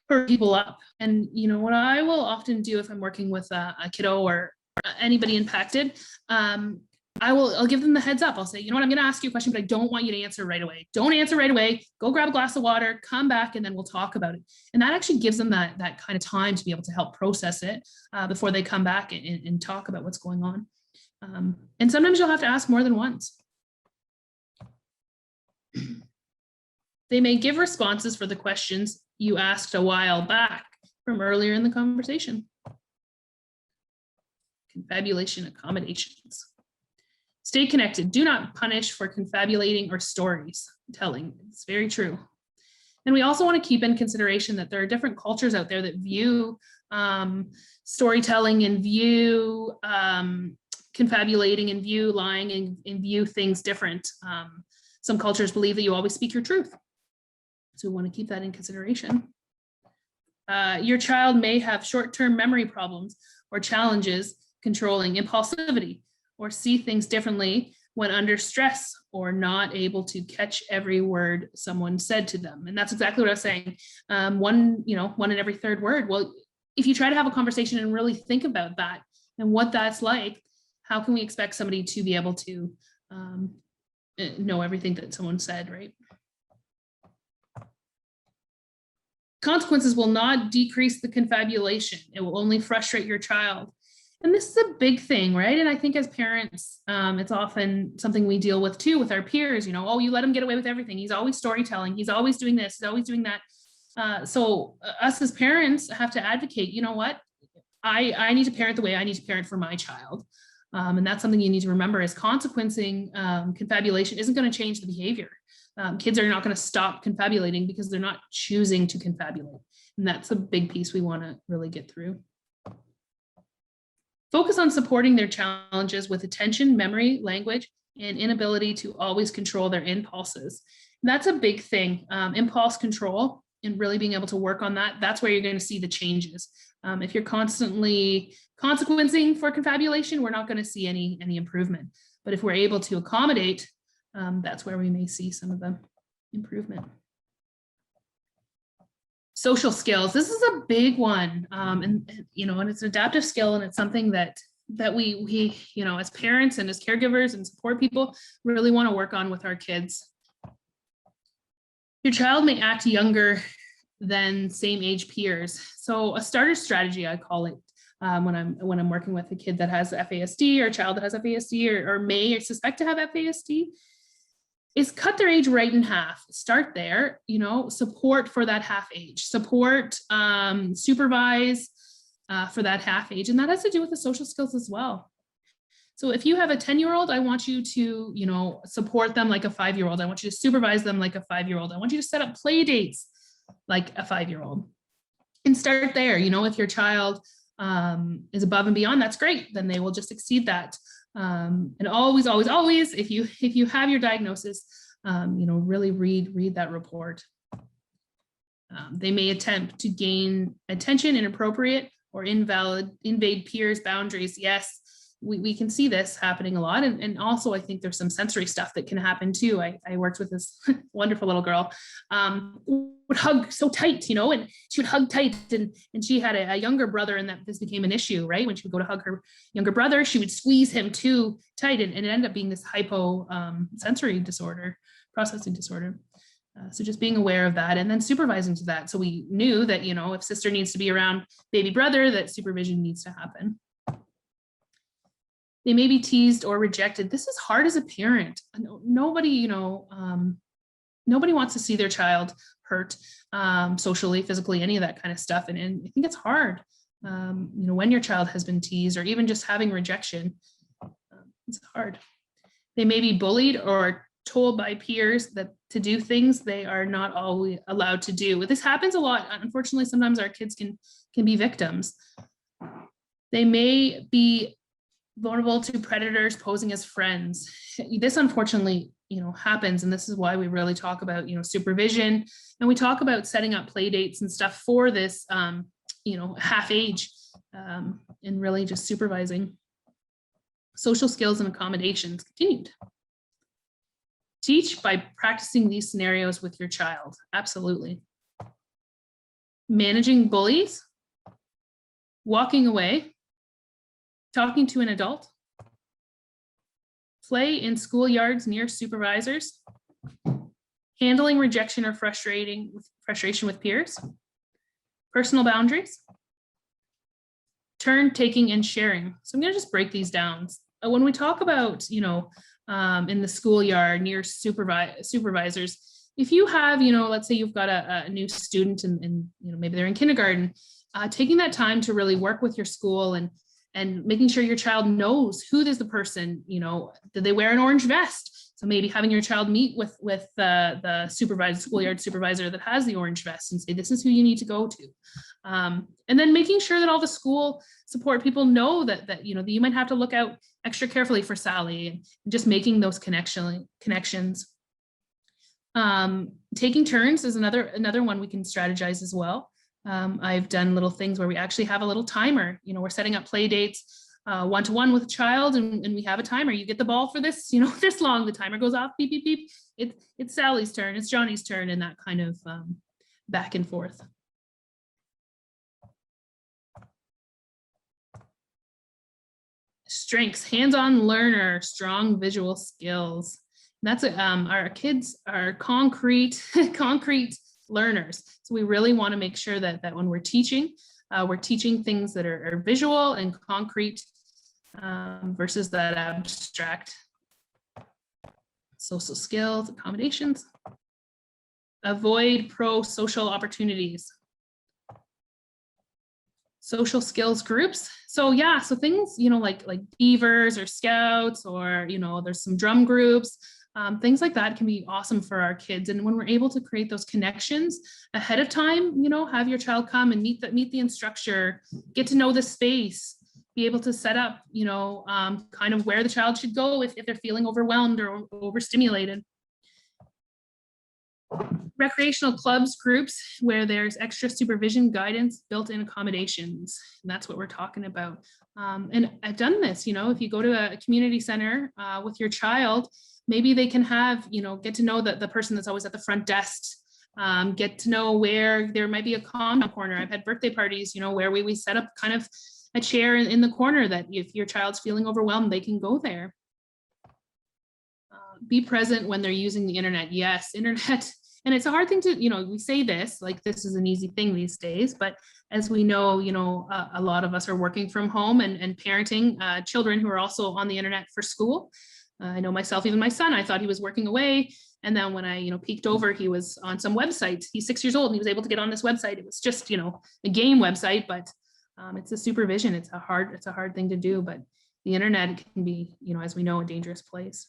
hurry people up. And, you know, what I will often do if I'm working with a kiddo or anybody impacted, I'll give them the heads up. I'll say, you know what, I'm going to ask you a question, but I don't want you to answer right away. Don't answer right away. Go grab a glass of water, come back, and then we'll talk about it. And that actually gives them that kind of time to be able to help process it before they come back and talk about what's going on. And sometimes you'll have to ask more than once. They may give responses for the questions you asked a while back from earlier in the conversation. Confabulation accommodations. Stay connected. Do not punish for confabulating or stories telling. It's very true. And we also want to keep in consideration that there are different cultures out there that view storytelling and view confabulating and view lying and view things different. Some cultures believe that you always speak your truth. So we want to keep that in consideration. Your child may have short-term memory problems or challenges controlling impulsivity, or see things differently when under stress or not able to catch every word someone said to them. And that's exactly what I was saying. One in every third word. Well, if you try to have a conversation and really think about that and what that's like, how can we expect somebody to be able to know everything that someone said, right? Consequences will not decrease the confabulation. It will only frustrate your child. And this is a big thing, right? And I think as parents, it's often something we deal with too with our peers, you know, oh, you let him get away with everything. He's always storytelling. He's always doing this. He's always doing that. So us as parents have to advocate, you know what? I need to parent the way I need to parent for my child. And that's something you need to remember is consequencing confabulation isn't going to change the behavior. Kids are not going to stop confabulating because they're not choosing to confabulate. And that's a big piece we want to really get through. Focus on supporting their challenges with attention, memory, language, and inability to always control their impulses. And that's a big thing. Impulse control and really being able to work on that. That's where you're going to see the changes. If you're constantly consequencing for confabulation, we're not going to see any improvement. But if we're able to accommodate, that's where we may see some of the improvement. Social skills. This is a big one, and it's an adaptive skill, and it's something that we as parents and as caregivers and support people really want to work on with our kids. Your child may act younger than same age peers. So a starter strategy, I call it, when I'm working with a kid that has FASD or a child that has FASD or may suspect to have FASD, is cut their age right in half. Start there, you know, support for that half age, support, supervise for that half age. And that has to do with the social skills as well. So if you have a 10-year-old, I want you to, you know, support them like a 5-year-old. I want you to supervise them like a 5-year-old. I want you to set up play dates like a 5-year-old. And start there. You know, if your child is above and beyond, that's great. Then they will just exceed that. And always, if you have your diagnosis, you know, really read that report. They may attempt to gain attention inappropriate or invade peers' boundaries. Yes, we can see this happening a lot. And also I think there's some sensory stuff that can happen too. I worked with this wonderful little girl, would hug so tight, you know, and she would hug tight, and she had a younger brother, and that this became an issue, right? When she would go to hug her younger brother, she would squeeze him too tight, and it ended up being this sensory disorder, processing disorder. So just being aware of that and then supervising to that. So we knew that, you know, if sister needs to be around baby brother, that supervision needs to happen. They may be teased or rejected. This is hard as a parent. Nobody, you know, nobody wants to see their child hurt socially, physically, any of that kind of stuff. And I think it's hard, you know, when your child has been teased or even just having rejection, it's hard. They may be bullied or told by peers that to do things they are not always allowed to do. This happens a lot. Unfortunately, sometimes our kids can be victims. They may be vulnerable to predators posing as friends. This unfortunately, you know, happens, and this is why we really talk about, you know, supervision, and we talk about setting up play dates and stuff for this, you know, half age, and really just supervising. Social skills and accommodations continued. Teach by practicing these scenarios with your child. Absolutely. Managing bullies, walking away, talking to an adult, play in schoolyards near supervisors, handling rejection or frustration with peers, personal boundaries, turn taking and sharing. So I'm going to just break these down. When we talk about, you know, in the schoolyard near supervisors, if you have, you know, let's say you've got a new student and you know, maybe they're in kindergarten, taking that time to really work with your school and making sure your child knows who is the person, you know, did they wear an orange vest? So maybe having your child meet with the schoolyard supervisor that has the orange vest and say, this is who you need to go to. And then making sure that all the school support people know that you know, that you might have to look out extra carefully for Sally, and just making those connections. Taking turns is another one we can strategize as well. I've done little things where we actually have a little timer. You know, we're setting up play dates one-to-one with a child, and we have a timer. You get the ball for this, you know, this long. The timer goes off, beep, beep, beep. It's Sally's turn, it's Johnny's turn, and that kind of back and forth. Strengths, hands-on learner, strong visual skills. And that's our kids are concrete learners. So we really want to make sure that when we're teaching things that are visual and concrete versus that abstract. Social skills, accommodations. Avoid pro-social opportunities. Social skills groups. So yeah, so things, you know, like beavers or scouts, or, you know, there's some drum groups. Things like that can be awesome for our kids. And when we're able to create those connections ahead of time, you know, have your child come and meet the instructor, get to know the space, be able to set up, you know, kind of where the child should go if they're feeling overwhelmed or overstimulated. Recreational clubs, groups where there's extra supervision, guidance, built-in accommodations. And that's what we're talking about. And I've done this, you know, if you go to a community center with your child, maybe they can have, you know, get to know the person that's always at the front desk, get to know where there might be a calm corner. I've had birthday parties, you know, where we set up kind of a chair in the corner that if your child's feeling overwhelmed, they can go there. Be present when they're using the internet. Yes, internet And it's a hard thing to, we say this, like this is an easy thing these days, but as we know, a lot of us are working from home and parenting children who are also on the internet for school. I know myself, even my son, I thought he was working away. And then when I, peeked over, he was on some website. He's 6 years old and he was able to get on this website. It was just, a game website, but it's a supervision. It's a hard thing to do, but the internet can be, as we know, a dangerous place.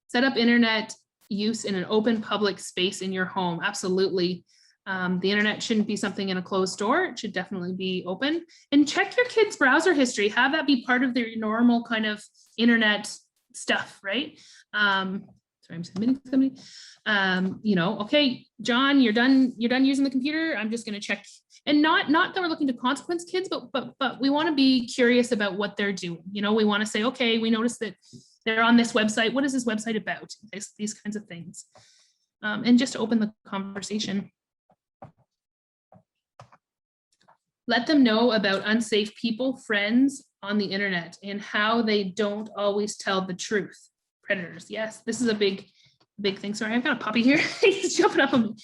Set up internet use in an open public space in your home. Absolutely. The internet shouldn't be something in a closed door. It should definitely be open. And check your kids' browser history. Have that be part of their normal kind of internet stuff, right? Sorry, I'm submitting somebody. Okay, John, you're done using the computer. I'm just going to check. And not that we're looking to consequence kids, but we want to be curious about what they're doing. We want to say, okay, we noticed that they're on this website. What is this website about? These kinds of things. And just open the conversation. Let them know about unsafe people, friends on the internet, and how they don't always tell the truth. Predators. Yes, this is a big thing. Sorry, I've got a puppy here. He's jumping up on me.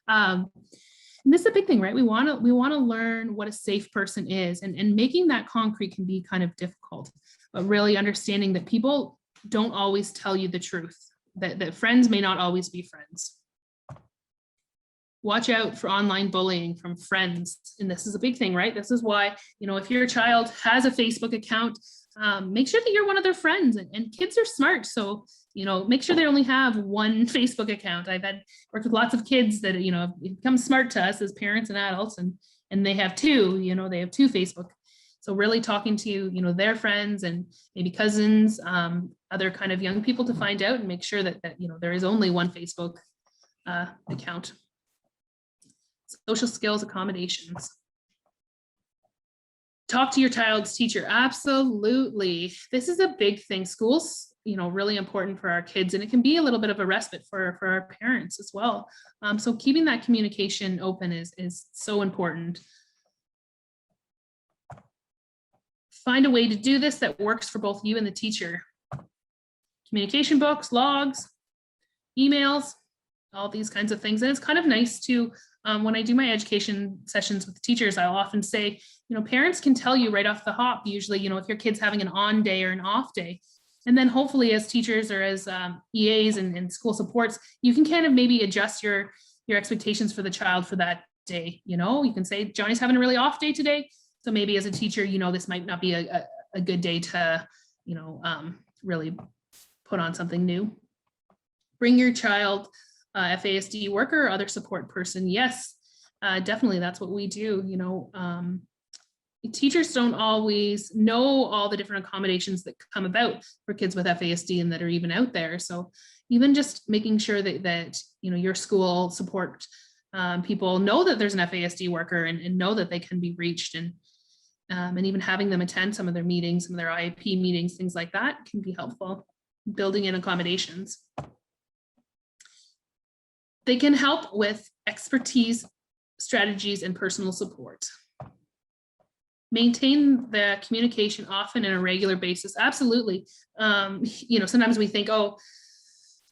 And this is a big thing, right? We want to learn what a safe person is, and making that concrete can be kind of difficult, but really understanding that people don't always tell you the truth, that friends may not always be friends. Watch out for online bullying from friends. And this is a big thing, right? This is why, if your child has a Facebook account, make sure that you're one of their friends, and kids are smart. So, make sure they only have one Facebook account. I've worked with lots of kids that, have become smart to us as parents and adults, and they have two, they have two Facebook. So really talking to, their friends and maybe cousins, other kind of young people to find out and make sure that there is only one Facebook account. Social skills accommodations. Talk to your child's teacher. Absolutely. This is a big thing. School's, really important for our kids, and it can be a little bit of a respite for our parents as well. So keeping that communication open is so important. Find a way to do this that works for both you and the teacher. Communication books, logs, emails, all these kinds of things. And it's kind of nice to, when I do my education sessions with teachers, I'll often say, parents can tell you right off the hop, usually, if your kid's having an on day or an off day. And then hopefully as teachers or as EAs and school supports, you can kind of maybe adjust your expectations for the child for that day. You can say, Johnny's having a really off day today. So maybe as a teacher, this might not be a good day to, really put on something new. Bring your child FASD worker or other support person. Yes, definitely. That's what we do. Teachers don't always know all the different accommodations that come about for kids with FASD and that are even out there. So even just making sure that your school support people know that there's an FASD worker and know that they can be reached, and even having them attend some of their meetings, some of their IEP meetings, things like that can be helpful. Building in accommodations. They can help with expertise, strategies, and personal support. Maintain the communication often on a regular basis. Absolutely. Sometimes we think, oh,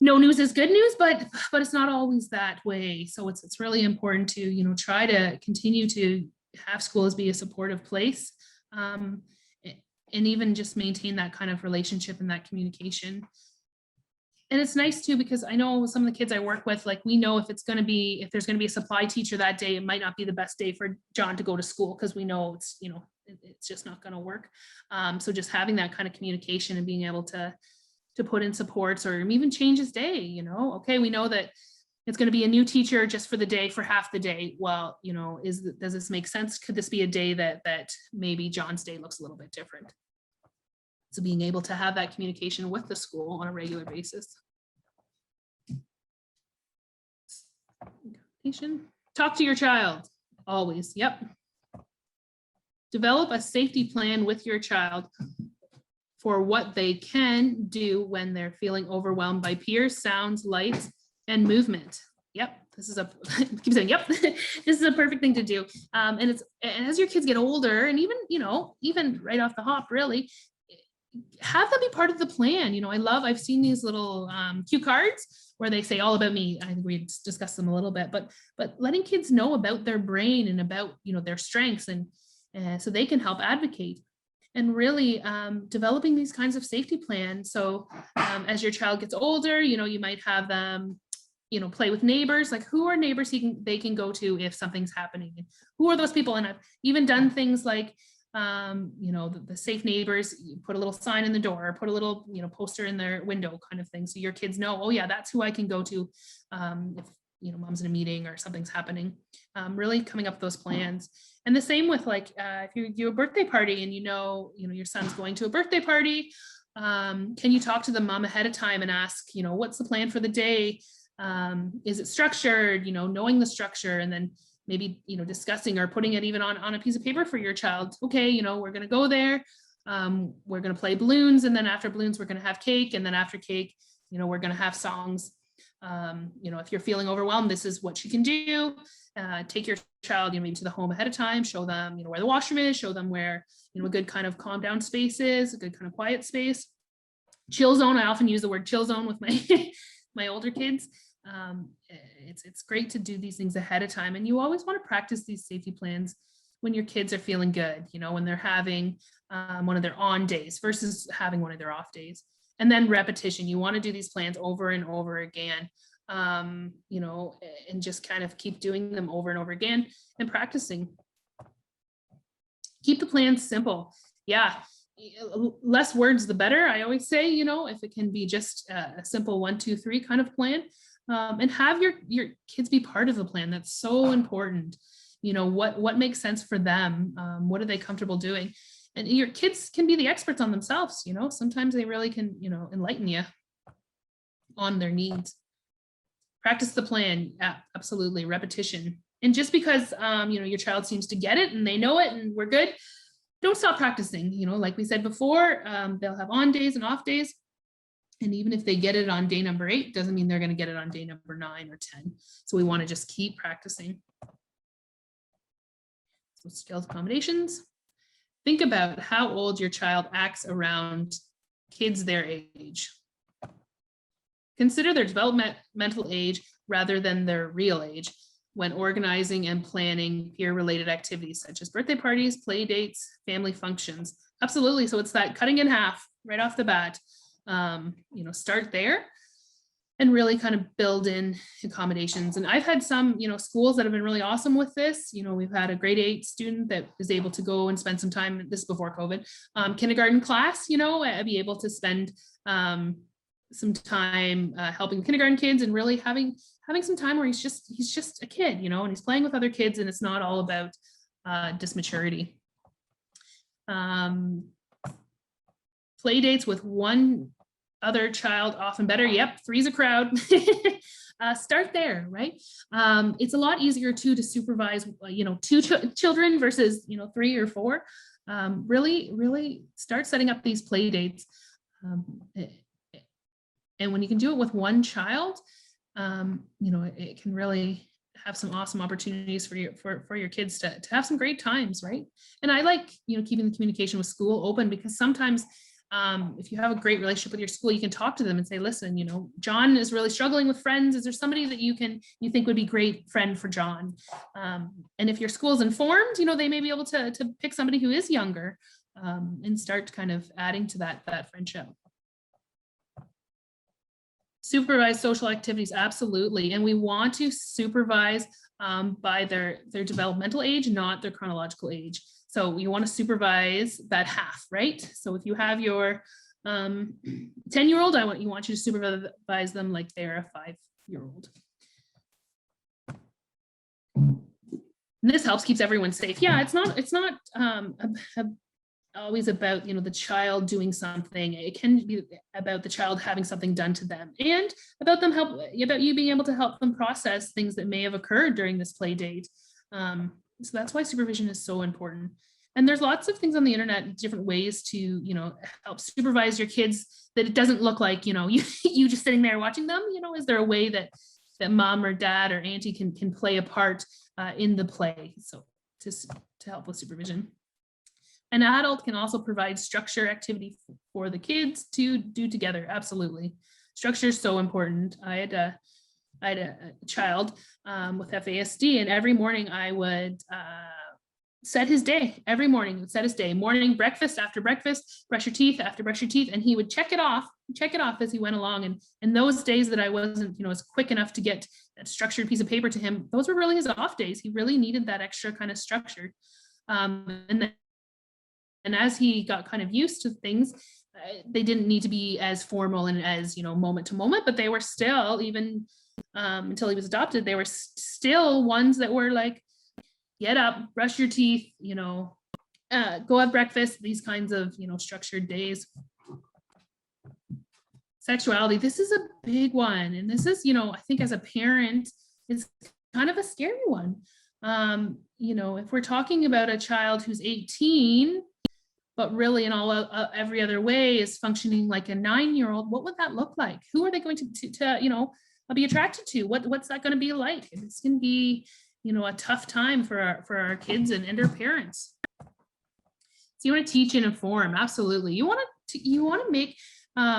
no news is good news, but it's not always that way. So it's really important to, try to continue to have schools be a supportive place, and even just maintain that kind of relationship and that communication. And it's nice too, because I know some of the kids I work with, like we know if there's going to be a supply teacher that day, it might not be the best day for John to go to school, because we know it's just not going to work. So just having that kind of communication and being able to put in supports or even change his day, okay, we know that it's going to be a new teacher just for the day, for half the day. Well, does this make sense? Could this be a day that maybe John's day looks a little bit different? So being able to have that communication with the school on a regular basis. Talk to your child, always, yep. Develop a safety plan with your child for what they can do when they're feeling overwhelmed by peers, sounds, lights, and movement. Yep, this is keep saying, yep, this is a perfect thing to do. And as your kids get older, and even right off the hop, really, have that be part of the plan. I've seen these little cue cards where they say all about me. I think we discussed them a little bit, but letting kids know about their brain and about, you know, their strengths, and so they can help advocate, and really developing these kinds of safety plans. So as your child gets older, you know, you might have them, you know, play with neighbors, like who are neighbors they can go to if something's happening, and who are those people. And I've even done things like, you know, the safe neighbors, you put a little sign in the door, or put a little, you know, poster in their window kind of thing. So your kids know, oh yeah, that's who I can go to if, you know, mom's in a meeting or something's happening. Really coming up with those plans. And the same with like, if you do a birthday party and you know, your son's going to a birthday party, can you talk to the mom ahead of time and ask, you know, what's the plan for the day? Is it structured, you know, knowing the structure, and then maybe, you know, discussing or putting it even on a piece of paper for your child. Okay, you know, we're going to go there. We're going to play balloons. And then after balloons, we're going to have cake. And then after cake, you know, we're going to have songs. You know, if you're feeling overwhelmed, this is what you can do. Take your child, you know, maybe to the home ahead of time, show them, you know, where the washroom is, show them where, you know, a good kind of calm down space is, a good kind of quiet space. Chill zone. I often use the word chill zone with my, my older kids. It's great to do these things ahead of time, and you always want to practice these safety plans when your kids are feeling good, you know, when they're having one of their on days versus having one of their off days. And then repetition, you want to do these plans over and over again, you know, and just kind of keep doing them over and over again and practicing. Keep the plans simple. Yeah, less words the better, I always say, you know, if it can be just a simple 1, 2, 3 kind of plan. And have your kids be part of the plan. That's so important. You know, what makes sense for them? What are they comfortable doing? And your kids can be the experts on themselves. You know, sometimes they really can, you know, enlighten you on their needs. Practice the plan. Yeah, absolutely. Repetition. And just because, you know, your child seems to get it and they know it and we're good, don't stop practicing. You know, like we said before, they'll have on days and off days. And even if they get it on day number 8, doesn't mean they're going to get it on day number 9 or 10. So we want to just keep practicing. So skills accommodations. Think about how old your child acts around kids their age. Consider their developmental age rather than their real age when organizing and planning peer-related activities such as birthday parties, play dates, family functions. Absolutely. So it's that cutting in half right off the bat. You know, start there and really kind of build in accommodations. And I've had some, you know, schools that have been really awesome with this. You know, we've had a grade 8 student that is able to go and spend some time, this before COVID, kindergarten class, you know, be able to spend some time helping kindergarten kids and really having some time where he's just a kid, you know, and he's playing with other kids and it's not all about dismaturity. Play dates with one other child, often better. Yep, 3's a crowd. Start there, right? It's a lot easier too to supervise, you know, 2 children versus, you know, 3 or 4. Really start setting up these play dates. And when you can do it with one child, you know, it can really have some awesome opportunities for your kids to have some great times, right? And I like, you know, keeping the communication with school open, because sometimes if you have a great relationship with your school, you can talk to them and say, listen, you know, John is really struggling with friends. Is there somebody that you think would be great friend for John? And if your school's informed, you know, they may be able to pick somebody who is younger and start kind of adding to that friendship. Supervise social activities, absolutely. And we want to supervise by their developmental age, not their chronological age. So you want to supervise that half, right? So if you have your 10-year-old, you want you to supervise them like they're a 5-year-old. And this helps, keeps everyone safe. Yeah, it's not always about, you know, the child doing something. It can be about the child having something done to them, and about you being able to help them process things that may have occurred during this play date. So that's why supervision is so important. And there's lots of things on the internet, different ways to, you know, help supervise your kids that it doesn't look like, you know, you just sitting there watching them. You know, is there a way that mom or dad or auntie can play a part in the play? So to help with supervision. An adult can also provide structure activity for the kids to do together. Absolutely. Structure is so important. I had a child with FASD, and every morning I would set his day. Every morning he would set his day. Morning breakfast, after breakfast, brush your teeth, after brush your teeth, and he would check it off as he went along. And those days that I wasn't, as quick enough to get that structured piece of paper to him, those were really his off days. He really needed that extra kind of structure. And as he got kind of used to things, they didn't need to be as formal and as, moment to moment, but they were still, even until he was adopted, they were still ones that were like, get up, brush your teeth, go have breakfast, these kinds of, structured days. Sexuality, this is a big one. And this is, I think as a parent, it's kind of a scary one. If we're talking about a child who's 18, but really in every other way is functioning like a 9-year-old, what would that look like? Who are they going to be attracted to? What's that going to be like? And it's going to be, a tough time for our kids and their parents. So you want to teach and inform, absolutely. You want to make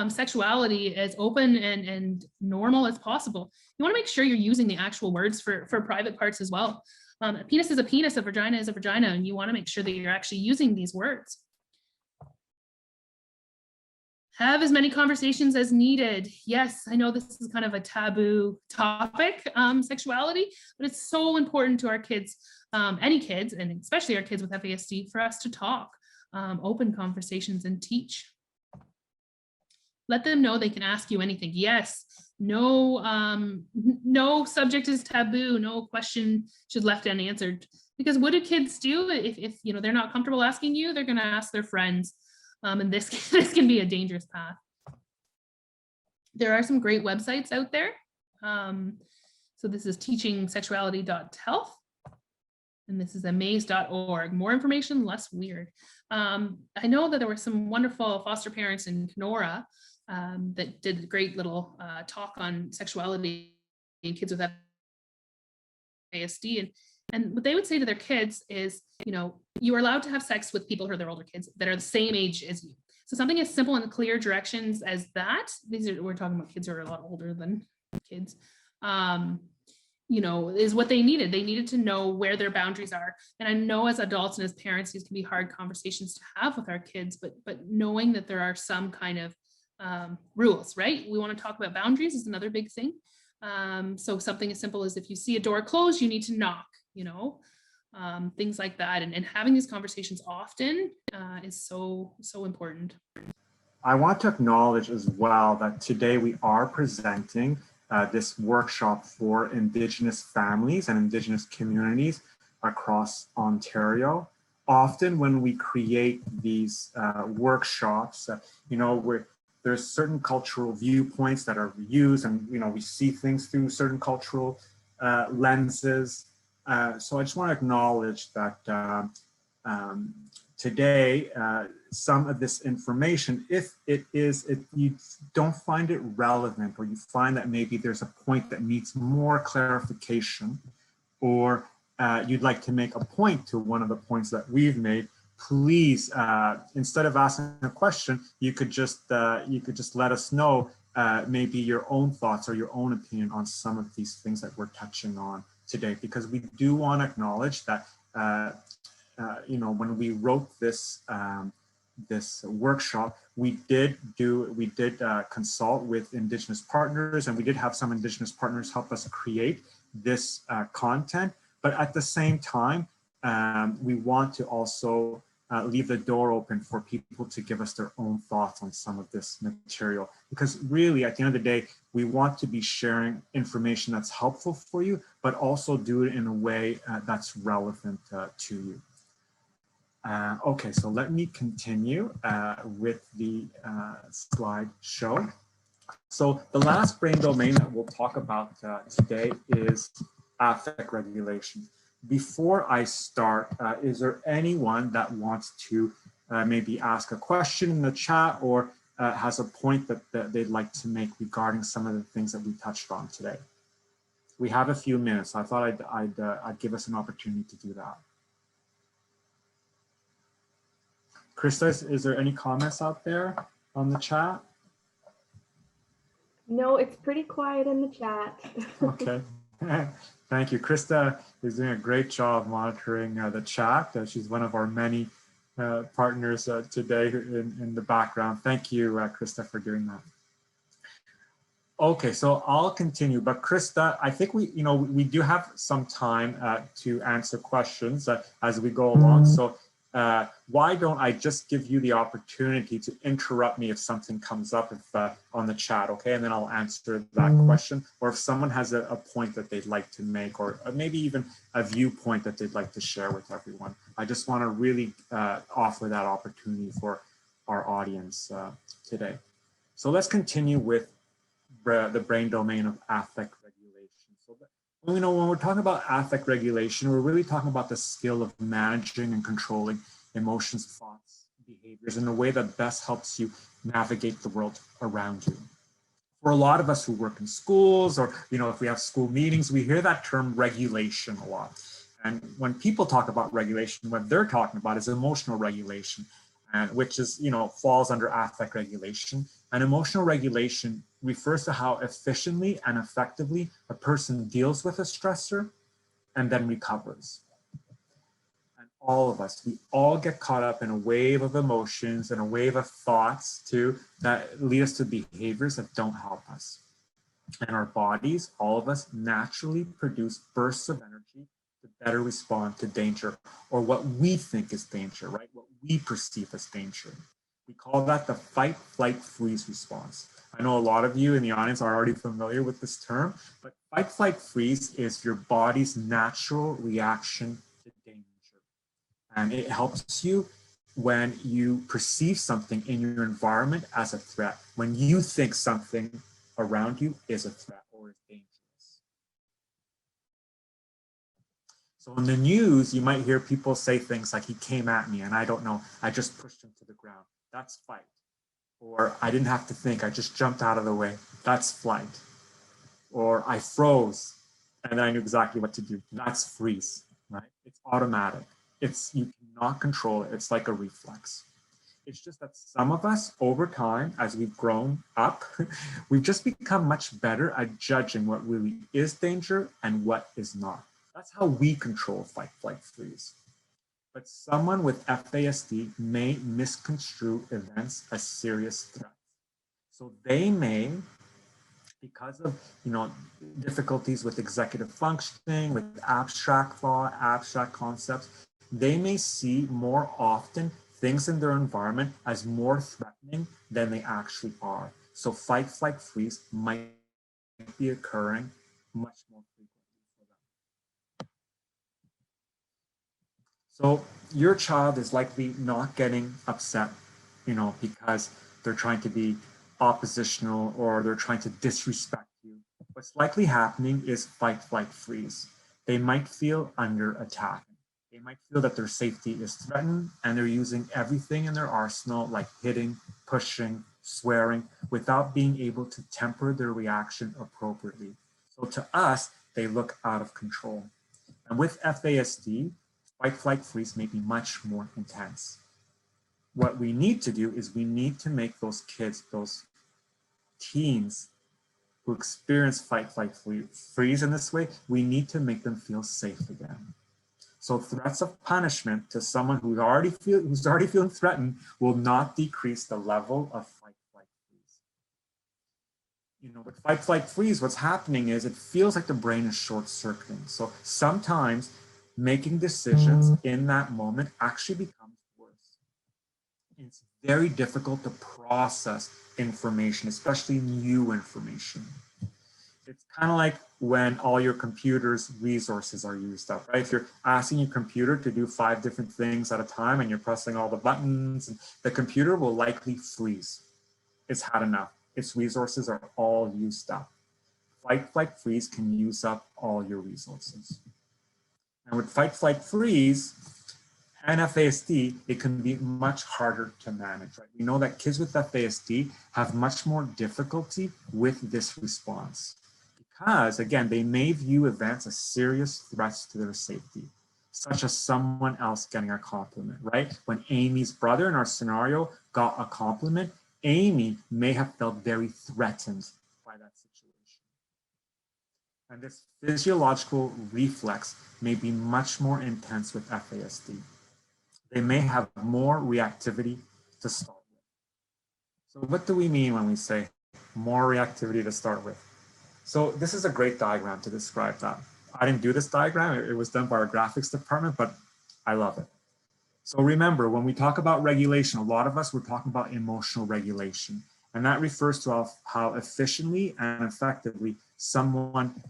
sexuality as open and normal as possible. You want to make sure you're using the actual words for private parts as well. A penis is a penis, a vagina is a vagina, and you want to make sure that you're actually using these words. Have as many conversations as needed. Yes, I know this is kind of a taboo topic, sexuality, but it's so important to our kids, any kids, and especially our kids with FASD, for us to talk, open conversations and teach. Let them know they can ask you anything. Yes, no subject is taboo. No question should left unanswered. Because what do kids do if they're not comfortable asking you? They're going to ask their friends. And this can be a dangerous path. There are some great websites out there. So this is teachingsexuality.health, and this is amaze.org. More information, less weird. I know that there were some wonderful foster parents in Kenora that did a great little talk on sexuality in kids with FASD. And what they would say to their kids is, you are allowed to have sex with people who are their older kids that are the same age as you. So something as simple and clear directions as that, we're talking about kids who are a lot older than kids, is what they needed. They needed to know where their boundaries are. And I know as adults and as parents, these can be hard conversations to have with our kids, but knowing that there are some kind of rules, right? We want to talk about boundaries is another big thing. So something as simple as if you see a door closed, you need to knock, things like that. And having these conversations often is so important. I want to acknowledge as well that today we are presenting this workshop for Indigenous families and Indigenous communities across Ontario. Often when we create these workshops, there's certain cultural viewpoints that are used, and we see things through certain cultural lenses. So I just want to acknowledge that today, some of this information, if you don't find it relevant, or you find that maybe there's a point that needs more clarification, or you'd like to make a point to one of the points that we've made, please, instead of asking a question, you could just let us know maybe your own thoughts or your own opinion on some of these things that we're touching on today, because we do want to acknowledge that when we wrote this this workshop, we did consult with Indigenous partners, and we did have some Indigenous partners help us create this content. But at the same time, we want to also leave the door open for people to give us their own thoughts on some of this material, because really at the end of the day, we want to be sharing information that's helpful for you, but also do it in a way that's relevant to you. Okay, so let me continue with the slideshow. So the last brain domain that we'll talk about today is affect regulation. Before I start, is there anyone that wants to maybe ask a question in the chat, or has a point that they'd like to make regarding some of the things that we touched on today? We have a few minutes. I thought I'd give us an opportunity to do that. Chrysta, is there any comments out there on the chat? No, it's pretty quiet in the chat. Okay. Thank you. Chrysta is doing a great job monitoring the chat. She's one of our many partners today in the background. Thank you, Chrysta, for doing that. Okay, so I'll continue, but Chrysta, I think we do have some time to answer questions as we go along. So why don't I just give you the opportunity to interrupt me if something comes up on the chat, okay? And then I'll answer that question. Or if someone has a point that they'd like to make, or maybe even a viewpoint that they'd like to share with everyone. I just want to really offer that opportunity for our audience today. So let's continue with the brain domain of affect regulation. So when we're talking about affect regulation, we're really talking about the skill of managing and controlling emotions, thoughts, behaviors in a way that best helps you navigate the world around you. For a lot of us who work in schools, or if we have school meetings, we hear that term regulation a lot. And when people talk about regulation, what they're talking about is emotional regulation, and which is falls under affect regulation. And emotional regulation refers to how efficiently and effectively a person deals with a stressor and then recovers. And all of us, we all get caught up in a wave of emotions and a wave of thoughts too that lead us to behaviors that don't help us. And our bodies, all of us, naturally produce bursts of energy to better respond to danger, or what we think is danger, right? What we perceive as danger. We call that the fight, flight, freeze response. I know a lot of you in the audience are already familiar with this term, but fight, flight, freeze is your body's natural reaction to danger. And it helps you when you perceive something in your environment as a threat, when you think something around you is a threat or is dangerous. So in the news, you might hear people say things like, he came at me and I don't know, I just pushed him to the ground. That's fight. Or I didn't have to think, I just jumped out of the way. That's flight. Or I froze and I knew exactly what to do. That's freeze, right? It's automatic. You cannot control it. It's like a reflex. It's just that some of us over time, as we've grown up, we've just become much better at judging what really is danger and what is not. That's how we control fight, flight, freeze. But someone with FASD may misconstrue events as serious threats. So they may, because of difficulties with executive functioning, with abstract thought, abstract concepts, they may see more often things in their environment as more threatening than they actually are. So fight, flight, freeze might be occurring much more frequently for them. So your child is likely not getting upset, because they're trying to be oppositional or they're trying to disrespect you. What's likely happening is fight, flight, freeze. They might feel under attack. They might feel that their safety is threatened and they're using everything in their arsenal, like hitting, pushing, swearing, without being able to temper their reaction appropriately. So to us, they look out of control. And with FASD, fight, flight, freeze may be much more intense. What we need to do is we need to make those kids, those teens who experience fight, flight, freeze in this way, we need to make them feel safe again. So threats of punishment to someone who's already feeling threatened will not decrease the level of fight, flight, freeze. With fight, flight, freeze, what's happening is it feels like the brain is short-circuiting. So sometimes making decisions in that moment actually becomes worse. It's very difficult to process information, especially new information. It's kind of like when all your computer's resources are used up, right? If you're asking your computer to do 5 different things at a time and you're pressing all the buttons, and the computer will likely freeze. It's had enough. Its resources are all used up. Fight, flight, freeze can use up all your resources. And with fight, flight, freeze and FASD, it can be much harder to manage, right? We know that kids with FASD have much more difficulty with this response because, again, they may view events as serious threats to their safety, such as someone else getting a compliment, right? When Amy's brother in our scenario got a compliment, Amy may have felt very threatened by that And this physiological reflex may be much more intense with FASD. They may have more reactivity to start with. So what do we mean when we say more reactivity to start with? So this is a great diagram to describe that. I didn't do this diagram, it was done by our graphics department, but I love it. So remember, when we talk about regulation, a lot of us, we're talking about emotional regulation. And that refers to how efficiently and effectively someone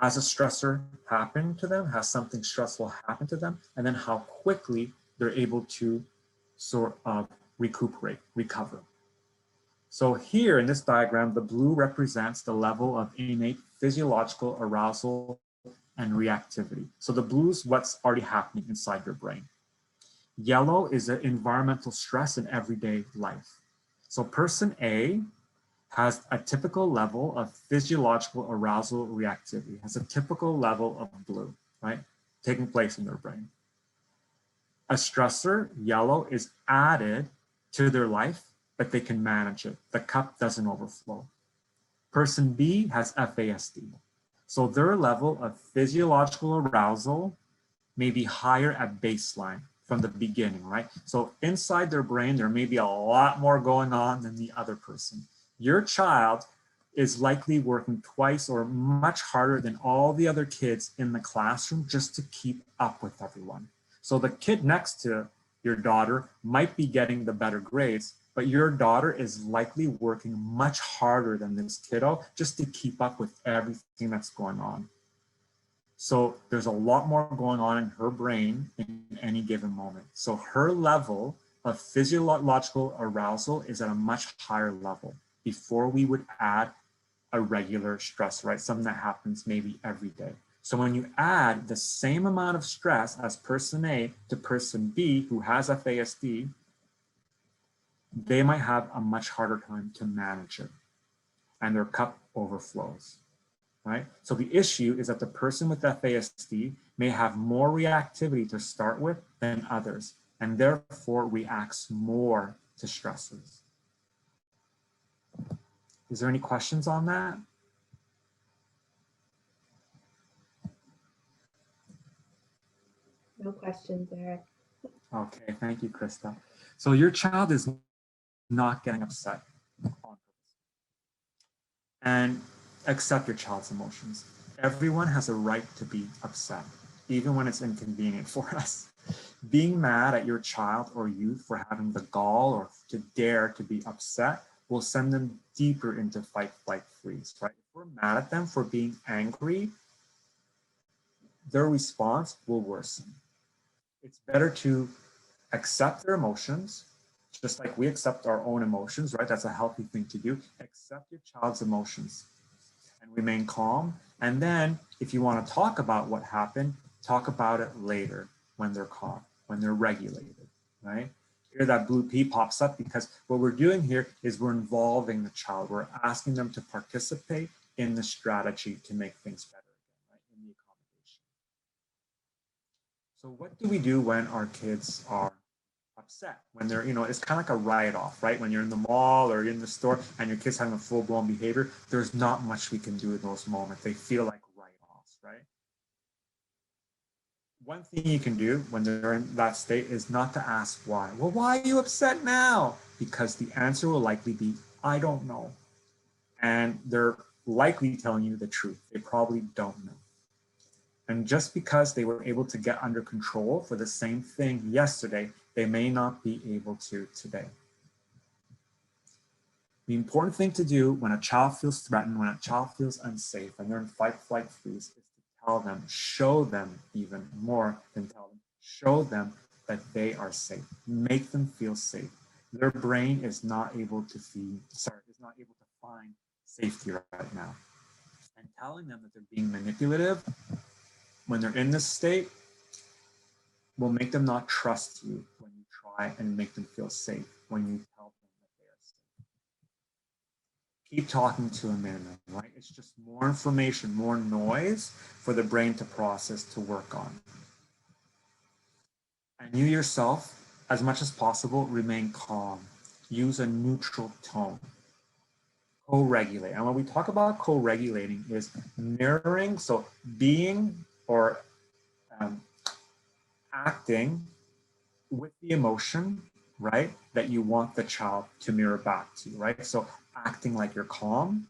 has a stressor happen to them, has something stressful happen to them, and then how quickly they're able to sort of recuperate, recover. So here in this diagram, the blue represents the level of innate physiological arousal and reactivity. So the blue is what's already happening inside your brain. Yellow is the environmental stress in everyday life. So person A has a typical level of physiological arousal reactivity, has a typical level of blue, right, taking place in their brain. A stressor, yellow, is added to their life, but they can manage it. The cup doesn't overflow. Person B has FASD. So their level of physiological arousal may be higher at baseline from the beginning, right? So inside their brain, there may be a lot more going on than the other person. Your child is likely working twice or much harder than all the other kids in the classroom just to keep up with everyone. So the kid next to your daughter might be getting the better grades, but your daughter is likely working much harder than this kiddo just to keep up with everything that's going on. So there's a lot more going on in her brain in any given moment. So her level of physiological arousal is at a much higher level before we would add a regular stress, right? Something that happens maybe every day. So when you add the same amount of stress as person A to person B who has FASD, they might have a much harder time to manage it and their cup overflows. Right? So the issue is that the person with FASD may have more reactivity to start with than others, and therefore reacts more to stressors. Is there any questions on that? No questions, Eric. Okay, thank you, Chrysta. So your child is not getting upset on purpose. And accept your child's emotions. Everyone has a right to be upset, even when it's inconvenient for us. Being mad at your child or youth for having the gall or to dare to be upset will send them deeper into fight, flight, freeze, right? If we're mad at them for being angry, their response will worsen. It's better to accept their emotions, just like we accept our own emotions, right? That's a healthy thing to do. Accept your child's emotions and remain calm. And then if you want to talk about what happened, talk about it later when they're calm, when they're regulated, right? Here that blue P pops up because what we're doing here is we're involving the child. We're asking them to participate in the strategy to make things better again, right? In the accommodation. So what do we do when our kids are upset, when they're, it's kind of like a write-off, right? When you're in the mall or in the store and your kid's having a full-blown behavior, there's not much we can do in those moments. They feel like write-offs, right? One thing you can do when they're in that state is not to ask why. Well, why are you upset now? Because the answer will likely be, I don't know. And they're likely telling you the truth. They probably don't know. And just because they were able to get under control for the same thing yesterday, they may not be able to today. The important thing to do when a child feels threatened, when a child feels unsafe, and they're in fight, flight, freeze, is to tell them, show them even more than tell them, show them that they are safe. Make them feel safe. Their brain is not able to find safety right now. And telling them that they're being manipulative when they're in this state will make them not trust you when you try and make them feel safe, when you tell them that they are safe. Keep talking to them, right? It's just more information, more noise for the brain to process, to work on. And you yourself, as much as possible, remain calm. Use a neutral tone. co-regulate. And when we talk about co-regulating is mirroring, so being or acting with the emotion, right, that you want the child to mirror back to you, right? So acting like you're calm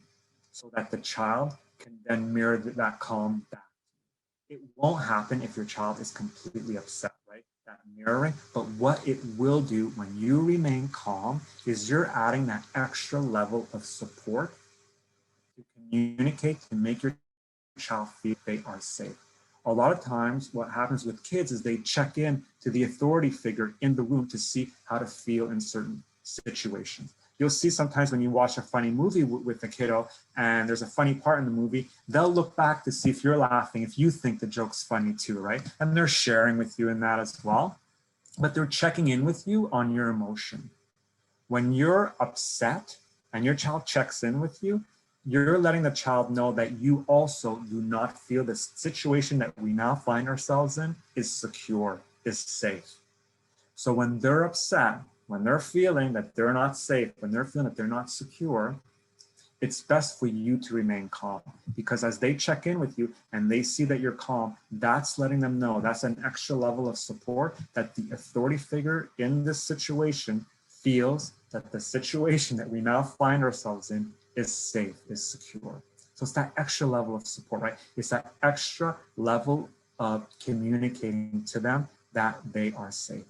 so that the child can then mirror that calm back. It won't happen if your child is completely upset, right? That mirroring, but what it will do when you remain calm is you're adding that extra level of support to communicate, to make your child feel they are safe. A lot of times what happens with kids is they check in to the authority figure in the room to see how to feel in certain situations. You'll see sometimes when you watch a funny movie with a kiddo and there's a funny part in the movie, they'll look back to see if you're laughing, if you think the joke's funny too, right? And they're sharing with you in that as well, but they're checking in with you on your emotion. When you're upset and your child checks in with you, you're letting the child know that you also do not feel the situation that we now find ourselves in is secure, is safe. So when they're upset, when they're feeling that they're not safe, when they're feeling that they're not secure, it's best for you to remain calm, because as they check in with you and they see that you're calm, that's letting them know, that's an extra level of support that the authority figure in this situation feels that the situation that we now find ourselves in is safe, is secure. So it's that extra level of support, right? It's that extra level of communicating to them that they are safe.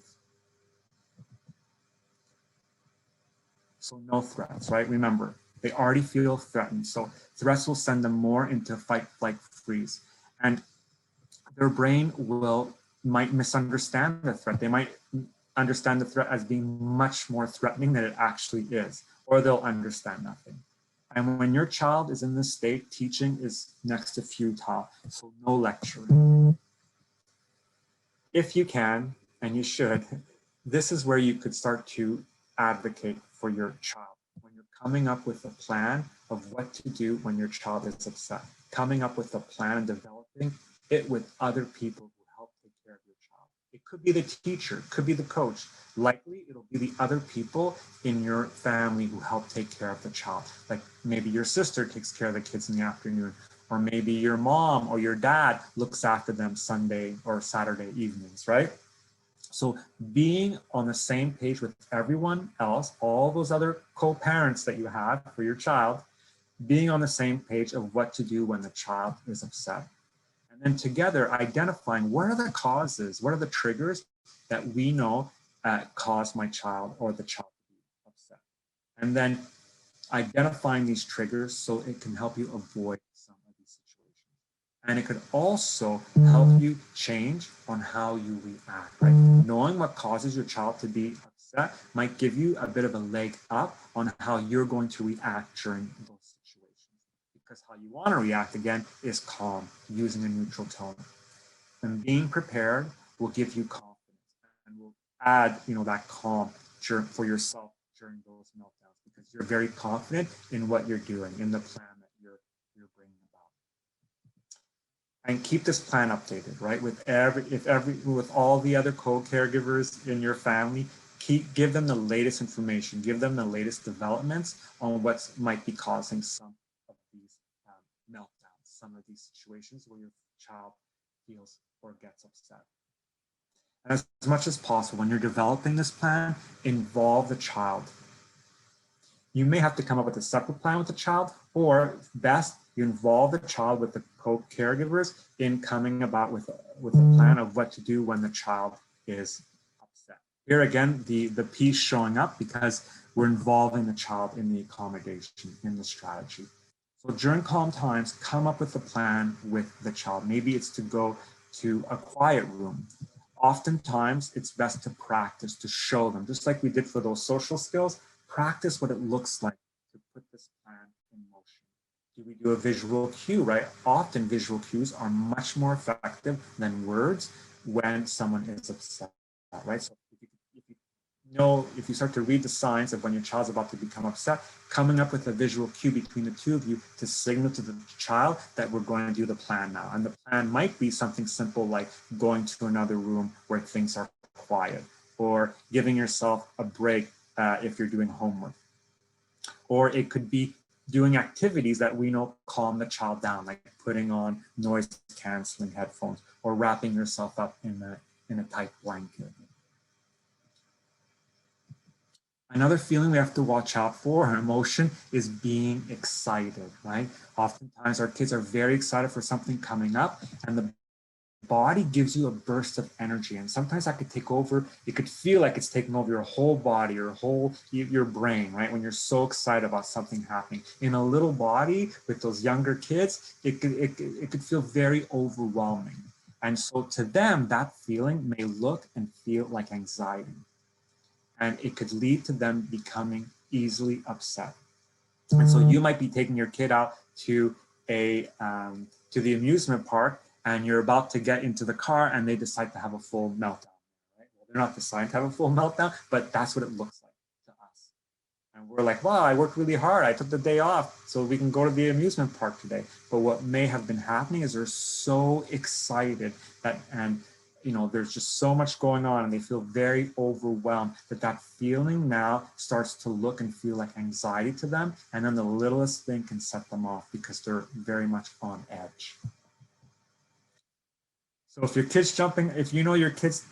So no threats, right? Remember, they already feel threatened. So threats will send them more into fight, flight, freeze. And their brain might misunderstand the threat. They might understand the threat as being much more threatening than it actually is, or they'll understand nothing. And when your child is in this state, teaching is next to futile, so no lecturing. If you can, and you should, this is where you could start to advocate for your child. When you're coming up with a plan of what to do when your child is upset, coming up with a plan and developing it with other people who help take care of your child. It could be the teacher, it could be the coach. Likely it'll be the other people in your family who help take care of the child. Like maybe your sister takes care of the kids in the afternoon, or maybe your mom or your dad looks after them Sunday or Saturday evenings, right? So being on the same page with everyone else, all those other co-parents that you have for your child, being on the same page of what to do when the child is upset. And then together identifying what are the causes, what are the triggers that we know cause my child or the child to be upset. And then identifying these triggers so it can help you avoid some of these situations. And it could also help you change on how you react, right? Knowing what causes your child to be upset might give you a bit of a leg up on how you're going to react during those situations. Because how you want to react, again, is calm, using a neutral tone. And being prepared will give you confidence and will add, that calm for yourself during those meltdowns, because you're very confident in what you're doing, in the plan that you're bringing about. And keep this plan updated, right? With all the other co-caregivers in your family, give them the latest information, give them the latest developments on what might be causing some of these meltdowns, some of these situations where your child feels or gets upset. And as much as possible, when you're developing this plan, involve the child. You may have to come up with a separate plan with the child, or best, you involve the child with the co-caregivers in coming about with a plan of what to do when the child is upset. Here again, the piece showing up because we're involving the child in the accommodation, in the strategy. So during calm times, come up with a plan with the child. Maybe it's to go to a quiet room. Oftentimes, it's best to practice, to show them, just like we did for those social skills, practice what it looks like to put this plan in motion. Do we do a visual cue, right? Often visual cues are much more effective than words when someone is upset, right? So if you start to read the signs of when your child's about to become upset, coming up with a visual cue between the two of you to signal to the child that we're going to do the plan now. And the plan might be something simple like going to another room where things are quiet, or giving yourself a break if you're doing homework. Or it could be doing activities that we know calm the child down, like putting on noise canceling headphones or wrapping yourself up in a tight blanket. Another feeling we have to watch out for, an emotion, is being excited, right? Oftentimes our kids are very excited for something coming up, and the body gives you a burst of energy, and sometimes that could take over. It could feel like it's taking over your whole body, your brain, right? When you're so excited about something happening in a little body with those younger kids, it could feel very overwhelming. And so to them, that feeling may look and feel like anxiety, and it could lead to them becoming easily upset. And so you might be taking your kid out to the amusement park, and you're about to get into the car and they decide to have a full meltdown, right? Well, they're not deciding to have a full meltdown, but that's what it looks like to us. And we're like, wow, I worked really hard. I took the day off so we can go to the amusement park today. But what may have been happening is they're so excited that, and there's just so much going on, and they feel very overwhelmed that feeling now starts to look and feel like anxiety to them. And then the littlest thing can set them off because they're very much on edge. So if your kid's jumping, if your kid's,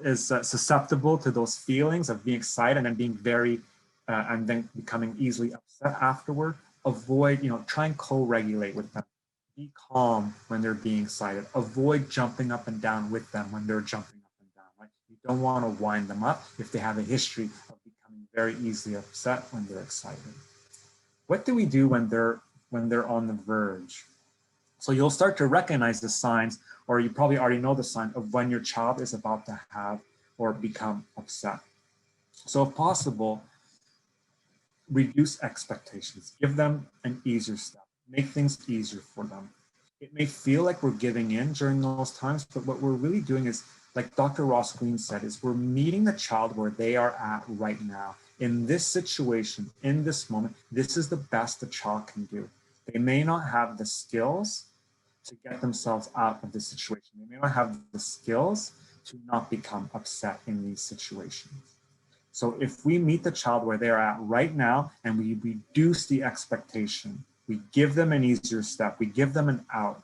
is susceptible to those feelings of being excited and then being and then becoming easily upset afterward, avoid, try and co-regulate with them. Be calm when they're being excited. Avoid jumping up and down with them when they're jumping up and down, right? You don't want to wind them up if they have a history of becoming very easily upset when they're excited. What do we do when they're on the verge? So you'll start to recognize the signs, or you probably already know the sign of when your child is about to have or become upset. So if possible, reduce expectations. Give them an easier step. Make things easier for them. It may feel like we're giving in during those times, but what we're really doing is, like Dr. Ross Green said, is we're meeting the child where they are at right now. In this situation, in this moment, this is the best the child can do. They may not have the skills to get themselves out of this situation. They may not have the skills to not become upset in these situations. So if we meet the child where they're at right now and we reduce the expectation, we give them an easier step, we give them an out,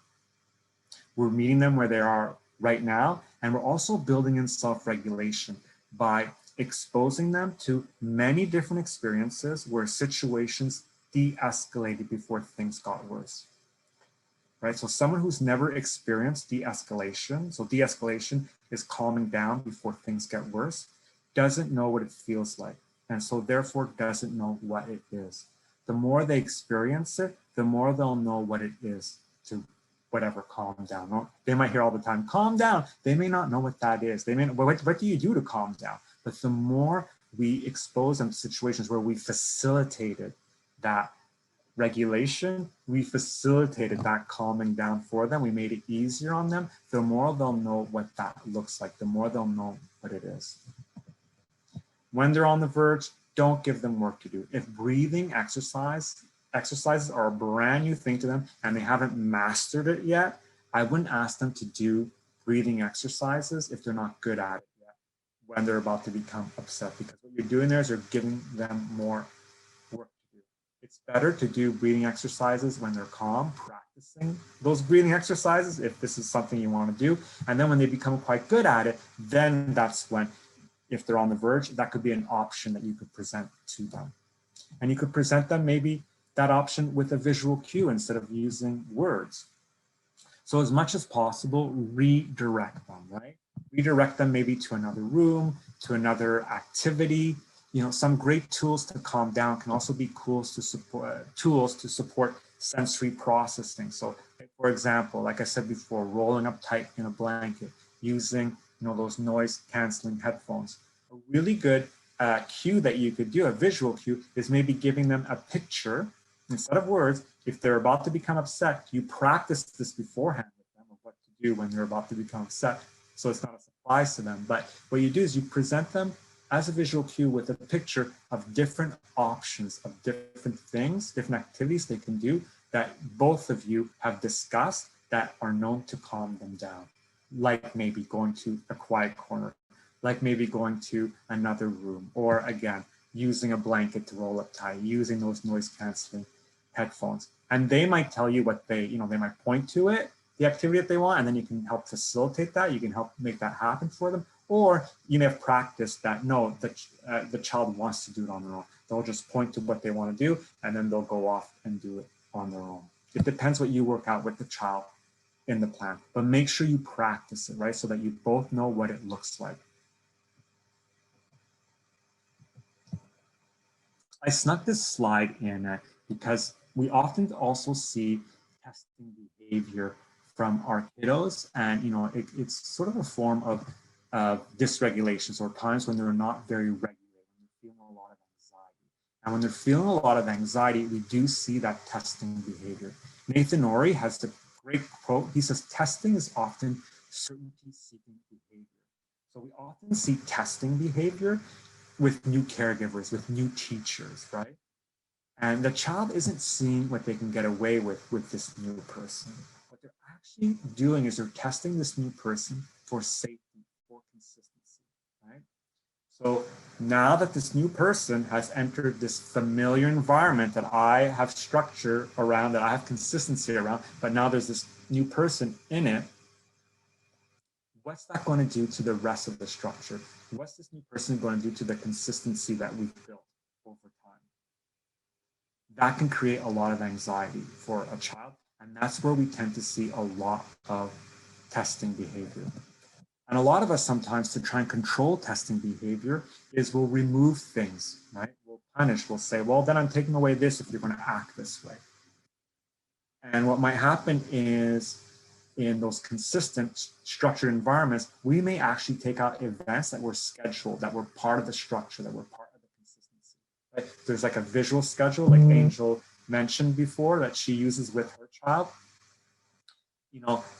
we're meeting them where they are right now, and we're also building in self-regulation by exposing them to many different experiences where situations de-escalated before things got worse. Right? So someone who's never experienced de-escalation, so de-escalation is calming down before things get worse, doesn't know what it feels like, and so therefore doesn't know what it is. The more they experience it, the more they'll know what it is to whatever calm down. They might hear all the time, calm down. They may not know what that is. They may, what do you do to calm down? But the more we expose them to situations where we facilitated that regulation, we facilitated that calming down for them, we made it easier on them, the more they'll know what that looks like, the more they'll know what it is. When they're on the verge, don't give them work to do. If breathing exercises are a brand new thing to them and they haven't mastered it yet, I wouldn't ask them to do breathing exercises if they're not good at it yet when they're about to become upset, because what you're doing there is you're giving them more work to do. It's better to do breathing exercises when they're calm, practicing those breathing exercises if this is something you want to do. And then when they become quite good at it, then that's when, if they're on the verge, that could be an option that you could present to them. And you could present them maybe that option with a visual cue instead of using words. So as much as possible, redirect them, right? Redirect them maybe to another room, to another activity. Some great tools to calm down can also be tools to support sensory processing. So for example, like I said before, rolling up tight in a blanket, using those noise canceling headphones. A really good cue that you could do, a visual cue, is maybe giving them a picture instead of words. If they're about to become upset, you practice this beforehand with them of what to do when they're about to become upset, so it's not a surprise to them. But what you do is you present them as a visual cue with a picture of different options, of different things, different activities they can do that both of you have discussed that are known to calm them down. Like maybe going to a quiet corner, like maybe going to another room, or again, using a blanket to roll up tight, using those noise canceling headphones. And they might tell you what they, they might point to it, the activity that they want, and then you can help facilitate that. You can help make that happen for them. Or you may have practiced that, no, the child wants to do it on their own. They'll just point to what they want to do, and then they'll go off and do it on their own. It depends what you work out with the child in the plan, but make sure you practice it, right? So that you both know what it looks like. I snuck this slide in because we often also see testing behavior from our kiddos, and it's sort of a form of dysregulations, or times when they're not very regulated, when they're feeling a lot of anxiety. And when they're feeling a lot of anxiety, we do see that testing behavior. Nathan Ori has the great quote. He says, testing is often certainty-seeking behavior. So we often see testing behavior with new caregivers, with new teachers, right? And the child isn't seeing what they can get away with this new person. What they're actually doing is they're testing this new person for safety, for consistency, right? So now that this new person has entered this familiar environment that I have structure around, that I have consistency around, but now there's this new person in it, what's that going to do to the rest of the structure? What's this new person going to do to the consistency that we've built over time? That can create a lot of anxiety for a child, and that's where we tend to see a lot of testing behavior. And a lot of us sometimes, to try and control testing behavior, is we'll remove things, right? We'll punish, we'll say, well, then I'm taking away this if you're going to act this way. And what might happen is, in those consistent structured environments, we may actually take out events that were scheduled, that were part of the structure, that were part of the consistency. Right? There's like a visual schedule, like Angel mentioned before, that she uses with her child.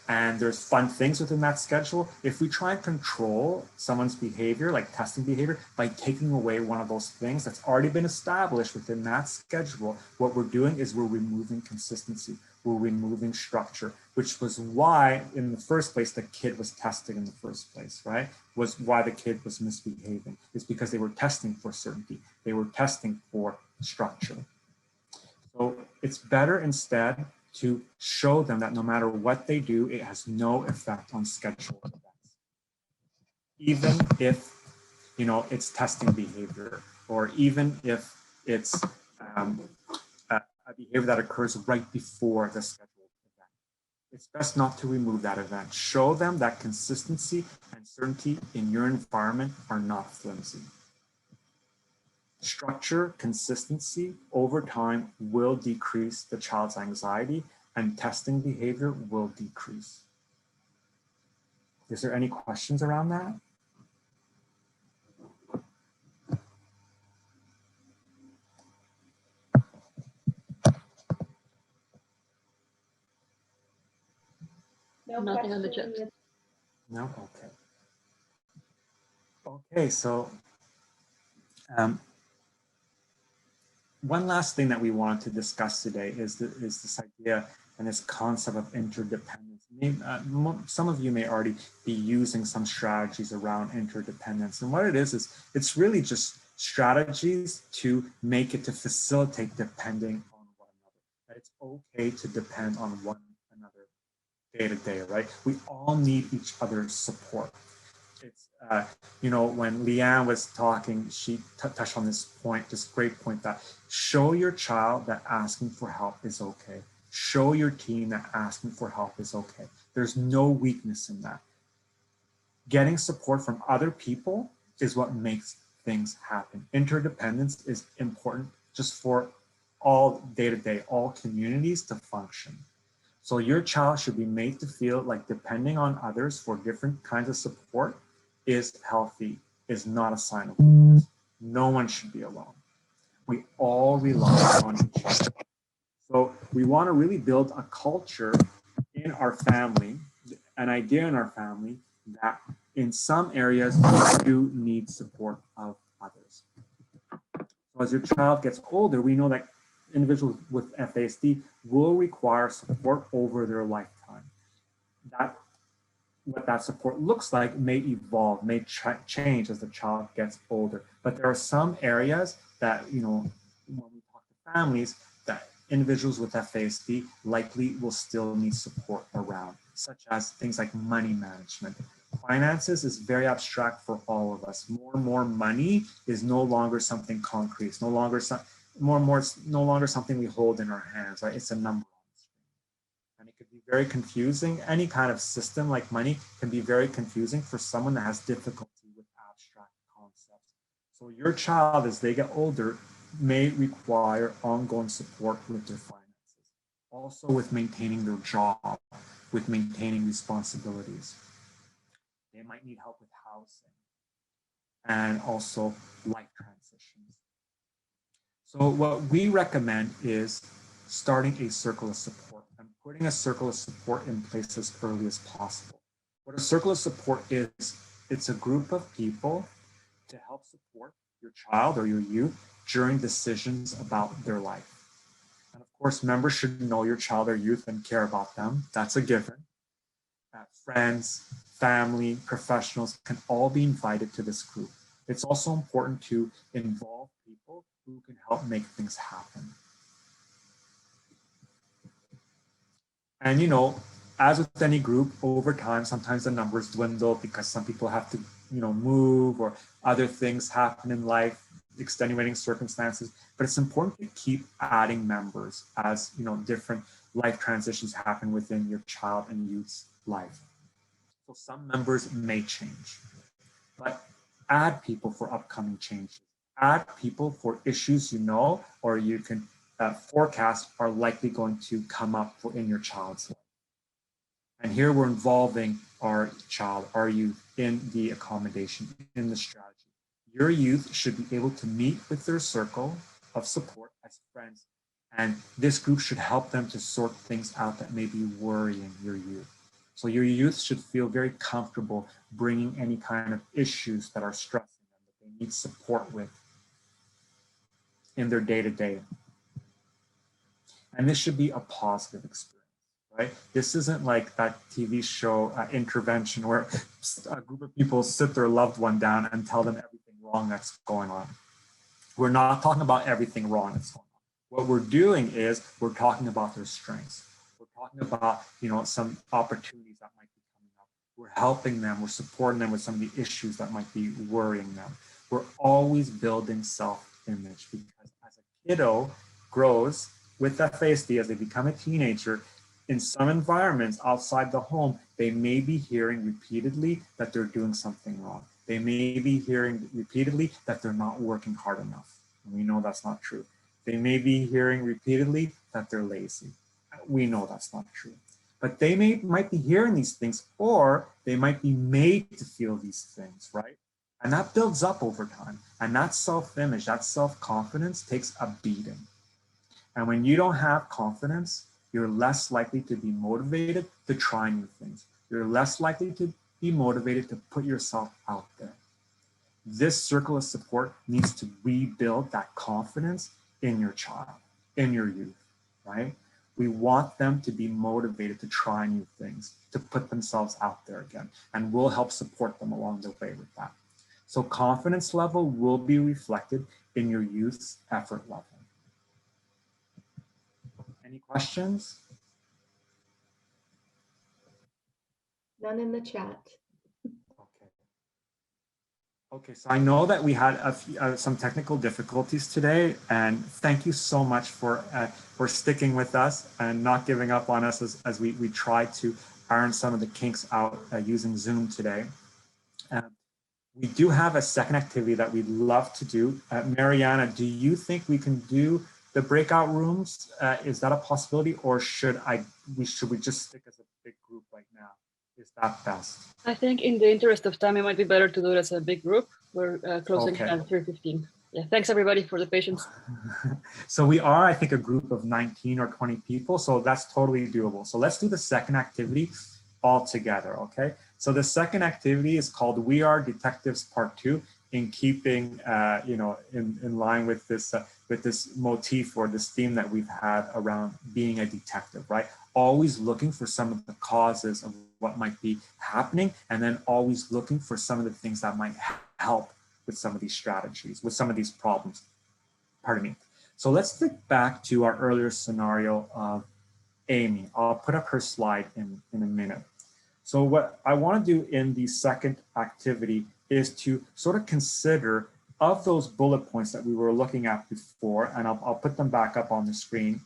And there's fun things within that schedule. If we try and control someone's behavior, like testing behavior, by taking away one of those things that's already been established within that schedule, what we're doing is we're removing consistency, we're removing structure, which was why in the first place the kid was testing in the first place, right? Was why the kid was misbehaving. It's because they were testing for certainty. They were testing for structure. So it's better instead to show them that no matter what they do, it has no effect on scheduled events. Even if, it's testing behavior, or even if it's a behavior that occurs right before the scheduled event. It's best not to remove that event. Show them that consistency and certainty in your environment are not flimsy. Structure, consistency over time will decrease the child's anxiety, and testing behavior will decrease. Is there any questions around that? Nothing on the chat. No? Okay. Okay, so one last thing that we wanted to discuss today is this idea and this concept of interdependence. Some of you may already be using some strategies around interdependence. And what it is it's really just strategies to make it to facilitate depending on one another. That it's okay to depend on one another day to day, right? We all need each other's support. It's, when Liane was talking, she touched on this point, this great point, that show your child that asking for help is okay. Show your team that asking for help is okay. There's no weakness in that. Getting support from other people is what makes things happen. Interdependence is important just for all day-to-day, all communities to function. So your child should be made to feel like depending on others for different kinds of support is healthy, is not a sign of weakness. No one should be alone. We all rely on each other. So we want to really build a culture in our family, an idea in our family, that in some areas we do need support of others. So as your child gets older, we know that individuals with FASD will require support over their lifetime. That what that support looks like may evolve, may change as the child gets older. But there are some areas that, you know, when we talk to families, that individuals with FASD likely will still need support around, such as things like money management. Finances is very abstract for all of us. More and more money is no longer something concrete. It's no longer no longer something we hold in our hands, right? It's a number. And it could be very confusing. Any kind of system like money can be very confusing for someone that has difficulty with abstract concepts. So your child, as they get older, may require ongoing support with their finances, also with maintaining their job, with maintaining responsibilities. They might need help with housing and also life transitions. So what we recommend is starting a circle of support and putting a circle of support in place as early as possible. What a circle of support is, it's a group of people to help support your child or your youth during decisions about their life. And of course, members should know your child or youth and care about them. That's a given. Friends, family, professionals can all be invited to this group. It's also important to involve people who can help make things happen. And you know, as with any group, over time, sometimes the numbers dwindle because some people have to, you know, move or other things happen in life, extenuating circumstances. But it's important to keep adding members as, you know, different life transitions happen within your child and youth's life. So some members may change, but add people for upcoming changes. Add people for issues you know or you can forecast are likely going to come up in your child's life. And here we're involving our child, our youth in the accommodation, in the strategy. Your youth should be able to meet with their circle of support as friends. And this group should help them to sort things out that may be worrying your youth. So your youth should feel very comfortable bringing any kind of issues that are stressing them, that they need support with in their day-to-day. And this should be a positive experience, right? This isn't like that TV show Intervention where a group of people sit their loved one down and tell them everything wrong that's going on. We're not talking about everything wrong that's going on. What we're doing is we're talking about their strengths. We're talking about, you know, some opportunities that might be coming up. We're helping them, we're supporting them with some of the issues that might be worrying them. We're always building self-image because as a kiddo grows with FASD, as they become a teenager, in some environments outside the home, they may be hearing repeatedly that they're doing something wrong. They may be hearing repeatedly that they're not working hard enough. And we know that's not true. They may be hearing repeatedly that they're lazy. We know that's not true. But they might be hearing these things, or they might be made to feel these things, right? And that builds up over time. And that self-image, that self-confidence takes a beating. And when you don't have confidence, you're less likely to be motivated to try new things. You're less likely to be motivated to put yourself out there. This circle of support needs to rebuild that confidence in your child, in your youth, right? We want them to be motivated to try new things, to put themselves out there again, and we'll help support them along the way with that. So confidence level will be reflected in your youth's effort level. Any questions? None in the chat. Okay, so I know that we had some technical difficulties today, and thank you so much for sticking with us and not giving up on us as we tried to iron some of the kinks out using Zoom today. We do have a second activity that we'd love to do. Mariana, do you think we can do the breakout rooms? Is that a possibility, or should we just stick as a big group right now? Is that best? I think in the interest of time, it might be better to do it as a big group. We're closing at 3:15. Yeah, thanks everybody for the patience. So we are, I think, a group of 19 or 20 people, so that's totally doable. So let's do the second activity all together, okay? So the second activity is called We Are Detectives Part 2, in keeping, in line with this motif or this theme that we've had around being a detective, right? Always looking for some of the causes of what might be happening, and then always looking for some of the things that might help with some of these strategies, with some of these problems. Pardon me. So let's think back to our earlier scenario of Amy. I'll put up her slide in a minute. So what I want to do in the second activity is to sort of consider, of those bullet points that we were looking at before, and I'll put them back up on the screen.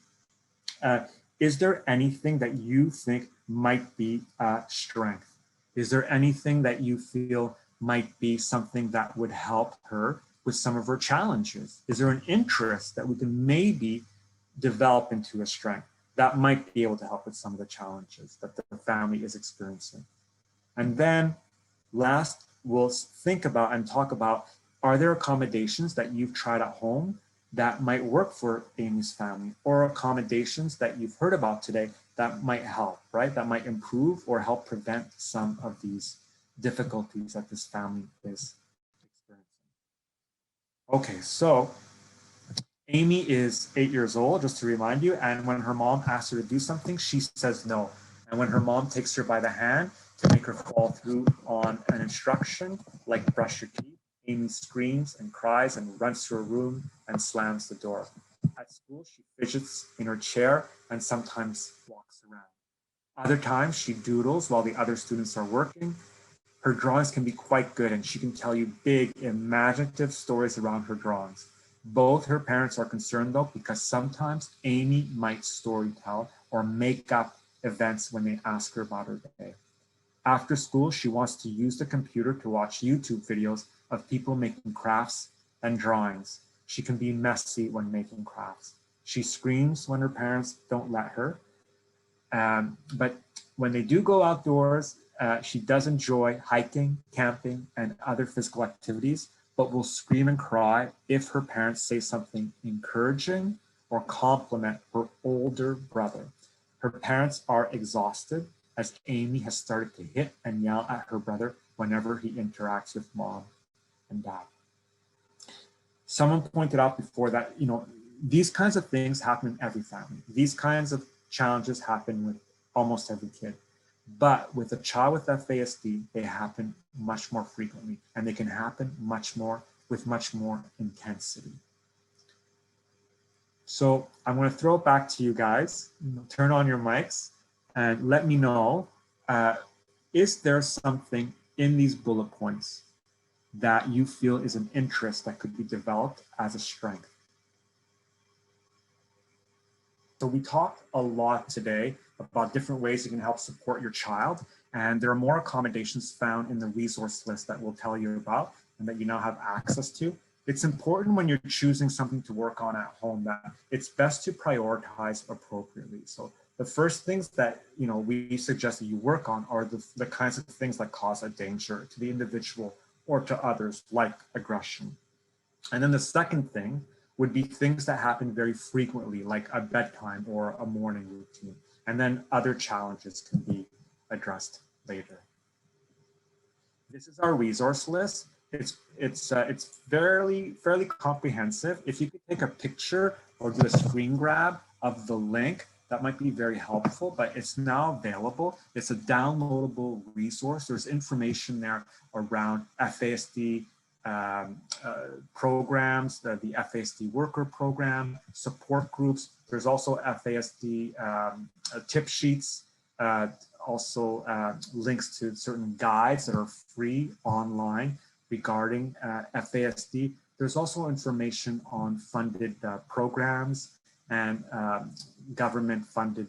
Is there anything that you think might be a strength? Is there anything that you feel might be something that would help her with some of her challenges? Is there an interest that we can maybe develop into a strength that might be able to help with some of the challenges that the family is experiencing? And then last, we'll think about and talk about, are there accommodations that you've tried at home that might work for Amy's family, or accommodations that you've heard about today that might help, right? That might improve or help prevent some of these difficulties that this family is experiencing. Okay, so Amy is 8 years old, just to remind you, and when her mom asks her to do something, she says no. And when her mom takes her by the hand to make her follow through on an instruction, like brush your teeth, Amy screams and cries and runs to her room and slams the door. At school, she fidgets in her chair and sometimes walks around. Other times, she doodles while the other students are working. Her drawings can be quite good, and she can tell you big, imaginative stories around her drawings. Both her parents are concerned, though, because sometimes Amy might storytell or make up events when they ask her about her day. After school, she wants to use the computer to watch YouTube videos of people making crafts and drawings. She can be messy when making crafts. She screams when her parents don't let her. But when they do go outdoors, she does enjoy hiking, camping, and other physical activities, but will scream and cry if her parents say something encouraging or compliment her older brother. Her parents are exhausted, as Amy has started to hit and yell at her brother whenever he interacts with mom and dad. Someone pointed out before that, these kinds of things happen in every family. These kinds of challenges happen with almost every kid. But with a child with FASD, they happen much more frequently, and they can happen with much more intensity. So I'm going to throw it back to you guys. Turn on your mics and let me know, is there something in these bullet points that you feel is an interest that could be developed as a strength? So we talked a lot today about different ways you can help support your child, and there are more accommodations found in the resource list that we'll tell you about and that you now have access to. It's important when you're choosing something to work on at home that it's best to prioritize appropriately. So the first things that we suggest that you work on are the kinds of things that cause a danger to the individual or to others, like aggression. And then the second thing would be things that happen very frequently, like a bedtime or a morning routine. And then other challenges can be addressed later. This is our resource list. It's fairly comprehensive. If you could take a picture or do a screen grab of the link, that might be very helpful, but it's now available. It's a downloadable resource. There's information there around FASD programs, the FASD worker program, support groups. There's also FASD tip sheets, also links to certain guides that are free online regarding FASD. There's also information on funded programs and government-funded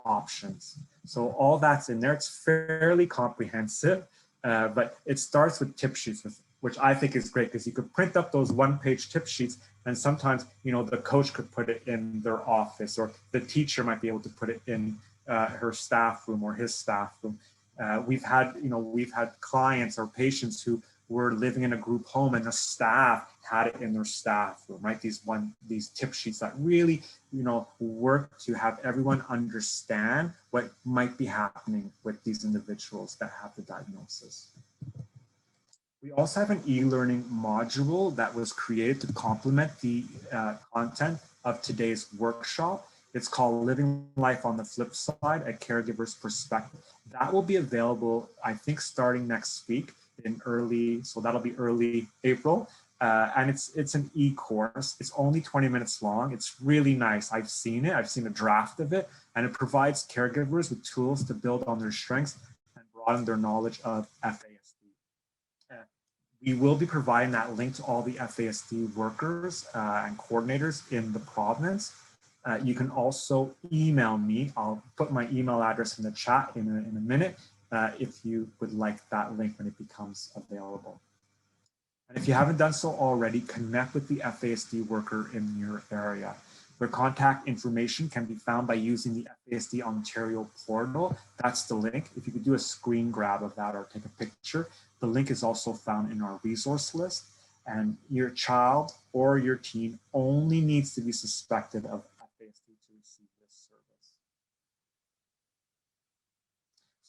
options. So all that's in there. It's fairly comprehensive, but it starts with tip sheets, which I think is great because you could print up those one-page tip sheets, and sometimes the coach could put it in their office, or the teacher might be able to put it in her staff room or his staff room. We've had clients or patients who were living in a group home and the staff had it in their staff room, right? These tip sheets that really, work to have everyone understand what might be happening with these individuals that have the diagnosis. We also have an e-learning module that was created to complement the content of today's workshop. It's called Living Life on the Flip Side, a Caregiver's Perspective. That will be available, I think, starting next week in early, so that'll be early April. And it's an e-course. It's only 20 minutes long. It's really nice. I've seen it. I've seen a draft of it, and it provides caregivers with tools to build on their strengths and broaden their knowledge of FASD. We will be providing that link to all the FASD workers and coordinators in the province. You can also email me. I'll put my email address in the chat in a minute if you would like that link when it becomes available. And if you haven't done so already, connect with the FASD worker in your area. Their contact information can be found by using the FASD Ontario portal. That's the link. If you could do a screen grab of that or take a picture, the link is also found in our resource list. And your child or your teen only needs to be suspected of FASD to receive this service.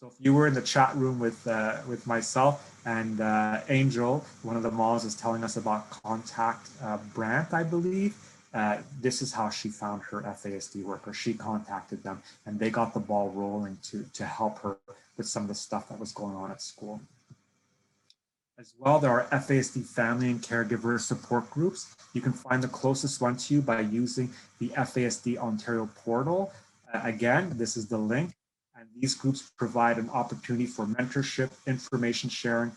So if you were in the chat room with myself and Angel, one of the moms is telling us about Contact Brandt, I believe. This is how she found her FASD worker. She contacted them and they got the ball rolling to help her with some of the stuff that was going on at school. As well, there are FASD family and caregiver support groups. You can find the closest one to you by using the FASD Ontario portal. Again, this is the link. And these groups provide an opportunity for mentorship, information sharing,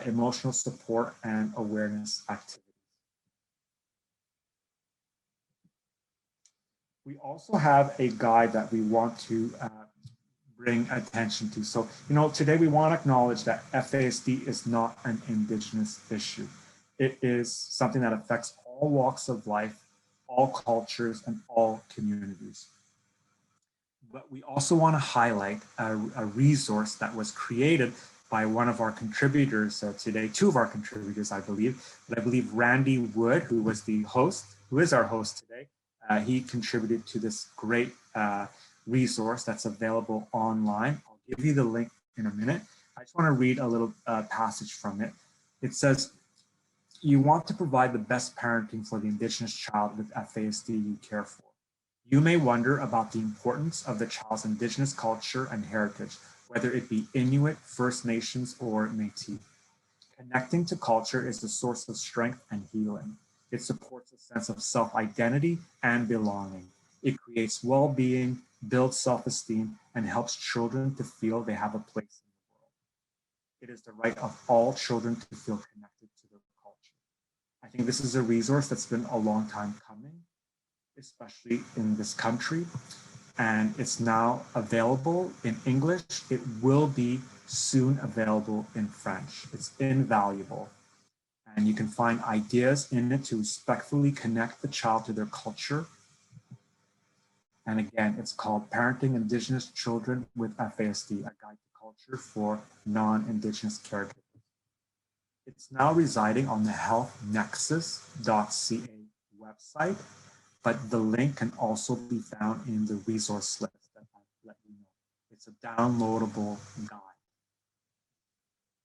emotional support, and awareness activities. We also have a guide that we want to bring attention to. So, today we want to acknowledge that FASD is not an Indigenous issue. It is something that affects all walks of life, all cultures, and all communities. But we also want to highlight a resource that was created by one of our contributors today, two of our contributors, I believe. But I believe Randy Wood, who is our host today, he contributed to this great resource that's available online. I'll give you the link in a minute. I just want to read a little passage from it. It says, you want to provide the best parenting for the Indigenous child with FASD you care for. You may wonder about the importance of the child's Indigenous culture and heritage, whether it be Inuit, First Nations, or Métis. Connecting to culture is the source of strength and healing. It supports a sense of self-identity and belonging. It creates well-being, builds self-esteem, and helps children to feel they have a place in the world. It is the right of all children to feel connected to their culture. I think this is a resource that's been a long time coming, especially in this country, and it's now available in English. It will be soon available in French. It's invaluable. And you can find ideas in it to respectfully connect the child to their culture. And again, it's called Parenting Indigenous Children with FASD, a guide to culture for non-Indigenous caregivers. It's now residing on the healthnexus.ca website, but the link can also be found in the resource list that I've let you know. It's a downloadable guide.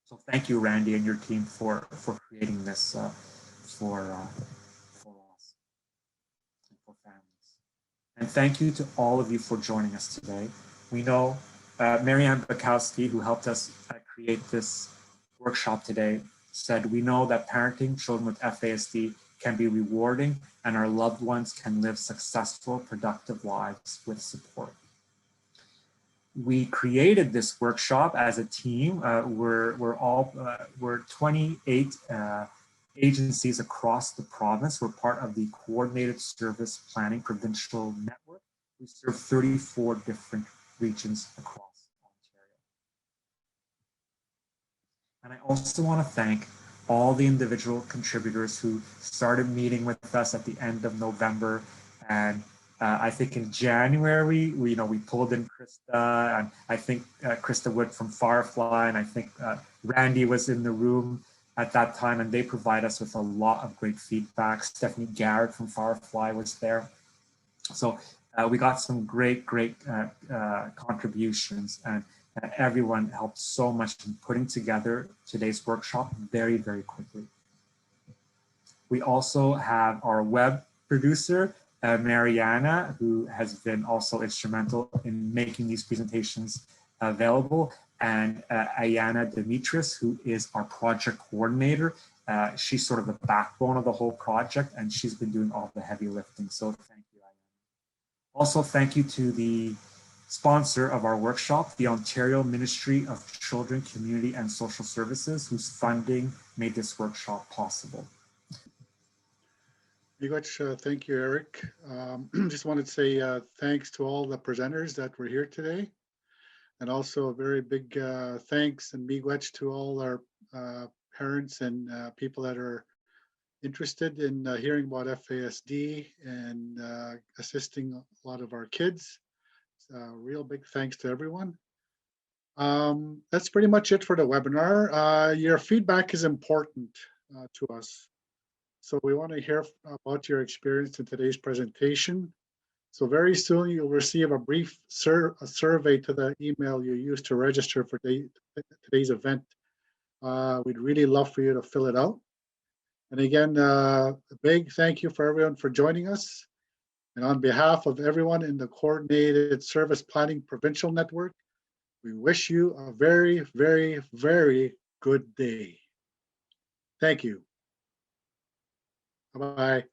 So thank you, Randy, and your team for creating this for us and for families. And thank you to all of you for joining us today. We know Marianne Bukowski, who helped us create this workshop today, said, we know that parenting children with FASD can be rewarding and our loved ones can live successful, productive lives with support. We created this workshop as a team. We're 28 agencies across the province. We're part of the Coordinated Service Planning Provincial Network. We serve 34 different regions across Ontario. And I also want to thank all the individual contributors who started meeting with us at the end of November. And I think in January, we pulled in Chrysta, and I think Chrysta Wood from Firefly, and I think Randy was in the room at that time, and they provide us with a lot of great feedback. Stephanie Garrett from Firefly was there. So we got some great contributions, and Everyone helped so much in putting together today's workshop very, very quickly. We also have our web producer, Mariana, who has been also instrumental in making these presentations available, and Ayana Dimitris, who is our project coordinator. She's sort of the backbone of the whole project, and she's been doing all the heavy lifting. So thank you, Ayana. Also, thank you to the sponsor of our workshop, the Ontario Ministry of Children, Community and Social Services, whose funding made this workshop possible. Thank you, Eric. Just wanted to say thanks to all the presenters that were here today. And also a very big thanks and miigwech to all our parents and people that are interested in hearing about FASD and assisting a lot of our kids. Real big thanks to everyone. That's pretty much it for the webinar. Your feedback is important to us. So we want to hear about your experience in today's presentation. So very soon you'll receive a brief survey to the email you used to register for today's event. We'd really love for you to fill it out. And again, a big thank you for everyone for joining us. And on behalf of everyone in the Coordinated Service Planning Provincial Network, we wish you a very, very, very good day. Thank you. Bye-bye.